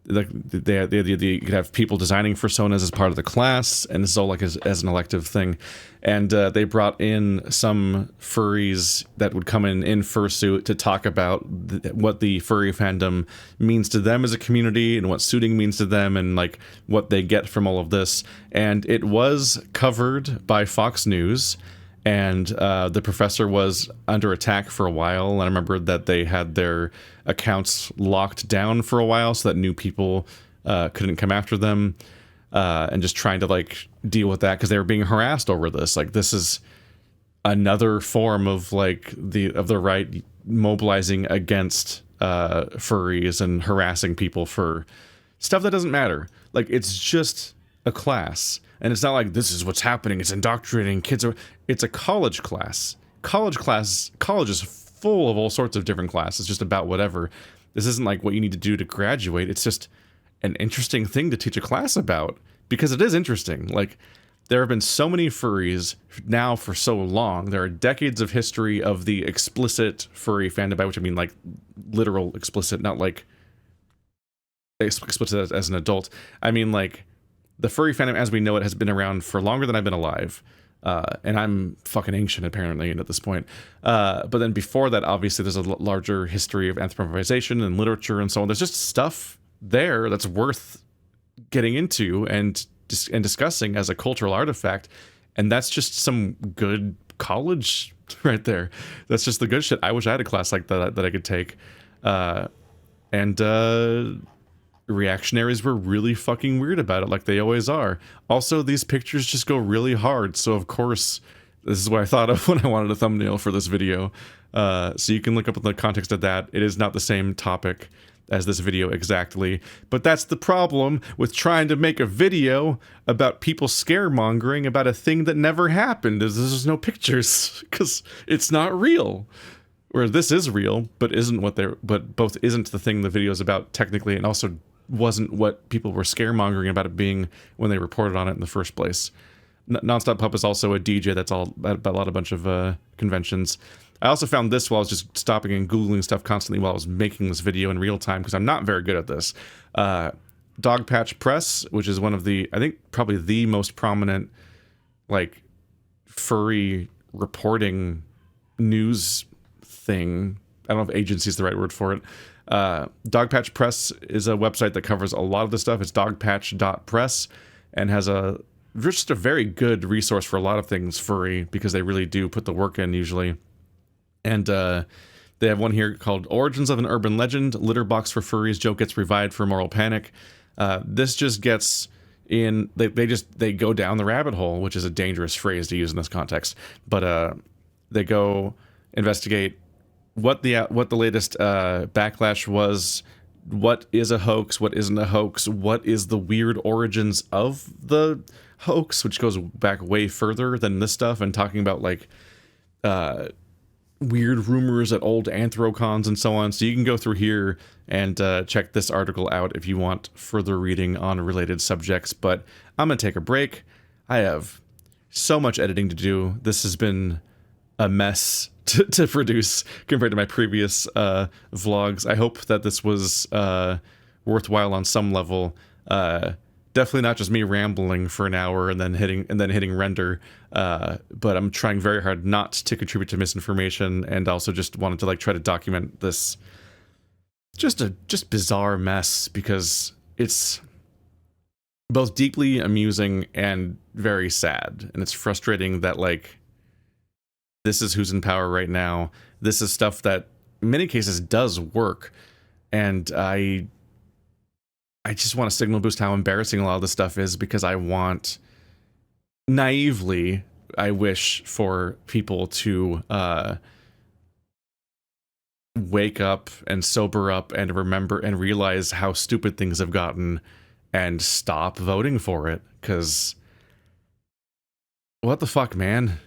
like you could have people designing personas as part of the class, and this is all like as an elective thing. And they brought in some furries that would come in fursuit to talk about what the furry fandom means to them as a community, and what suiting means to them, and like what they get from all of this. And it was covered by Fox News, and the professor was under attack for a while. And I remember that they had their accounts locked down for a while so that new people couldn't come after them, and just trying to like deal with that because they were being harassed over this. Like, this is another form of like the right mobilizing against furries and harassing people for stuff that doesn't matter. Like, it's just a class. And it's not like this is what's happening, it's indoctrinating kids. It's a college class. College is full of all sorts of different classes, just about whatever. This isn't like what you need to do to graduate. It's just an interesting thing to teach a class about, because it is interesting. Like, there have been so many furries now for so long. There are decades of history of the explicit furry fandom, by which I mean like literal explicit, not like explicit as an adult. I mean like the furry fandom as we know it has been around for longer than I've been alive. And I'm fucking ancient, apparently, at this point. But then before that, obviously, there's a larger history of anthropomorphization and literature and so on. There's just stuff there that's worth getting into and discussing as a cultural artifact. And that's just some good college right there. That's just the good shit. I wish I had a class like that I could take. Reactionaries were really fucking weird about it, like they always are. Also, these pictures just go really hard, so of course this is what I thought of when I wanted a thumbnail for this video. So you can look up in the context of that. It is not the same topic as this video exactly, but that's the problem with trying to make a video about people scaremongering about a thing that never happened, is there's no pictures, because it's not real. Where this is real, but both isn't the thing the video is about technically, and also wasn't what people were scaremongering about it being when they reported on it in the first place. Nonstop Pup is also a DJ that's all about a bunch of conventions. I also found this while I was just stopping and Googling stuff constantly while I was making this video in real time, because I'm not very good at this. Dogpatch Press, which is one of the, I think probably the most prominent like furry reporting news thing. I don't know if agency is the right word for it. Dogpatch Press is a website that covers a lot of this stuff. It's dogpatch.press and has just a very good resource for a lot of things furry, because they really do put the work in usually. And they have one here called Origins of an Urban Legend, Litter Box for Furries, Joke Gets Revived for Moral Panic. This just gets in, they go down the rabbit hole, which is a dangerous phrase to use in this context. But they go investigate what the latest backlash was, what is a hoax, what isn't a hoax, what is the weird origins of the hoax, which goes back way further than this stuff, and talking about like weird rumors at old anthrocons and so on. So you can go through here and check this article out if you want further reading on related subjects. But I'm gonna take a break. I have so much editing to do. This has been a mess to produce compared to my previous vlogs. I hope that this was worthwhile on some level. Definitely not just me rambling for an hour and then hitting render. But I'm trying very hard not to contribute to misinformation, and also just wanted to like try to document this just bizarre mess, because it's both deeply amusing and very sad, and it's frustrating that like this is who's in power right now. This is stuff that in many cases does work. And I just want to signal boost how embarrassing a lot of this stuff is, because I wish for people to wake up and sober up and remember and realize how stupid things have gotten and stop voting for it. Because what the fuck, man?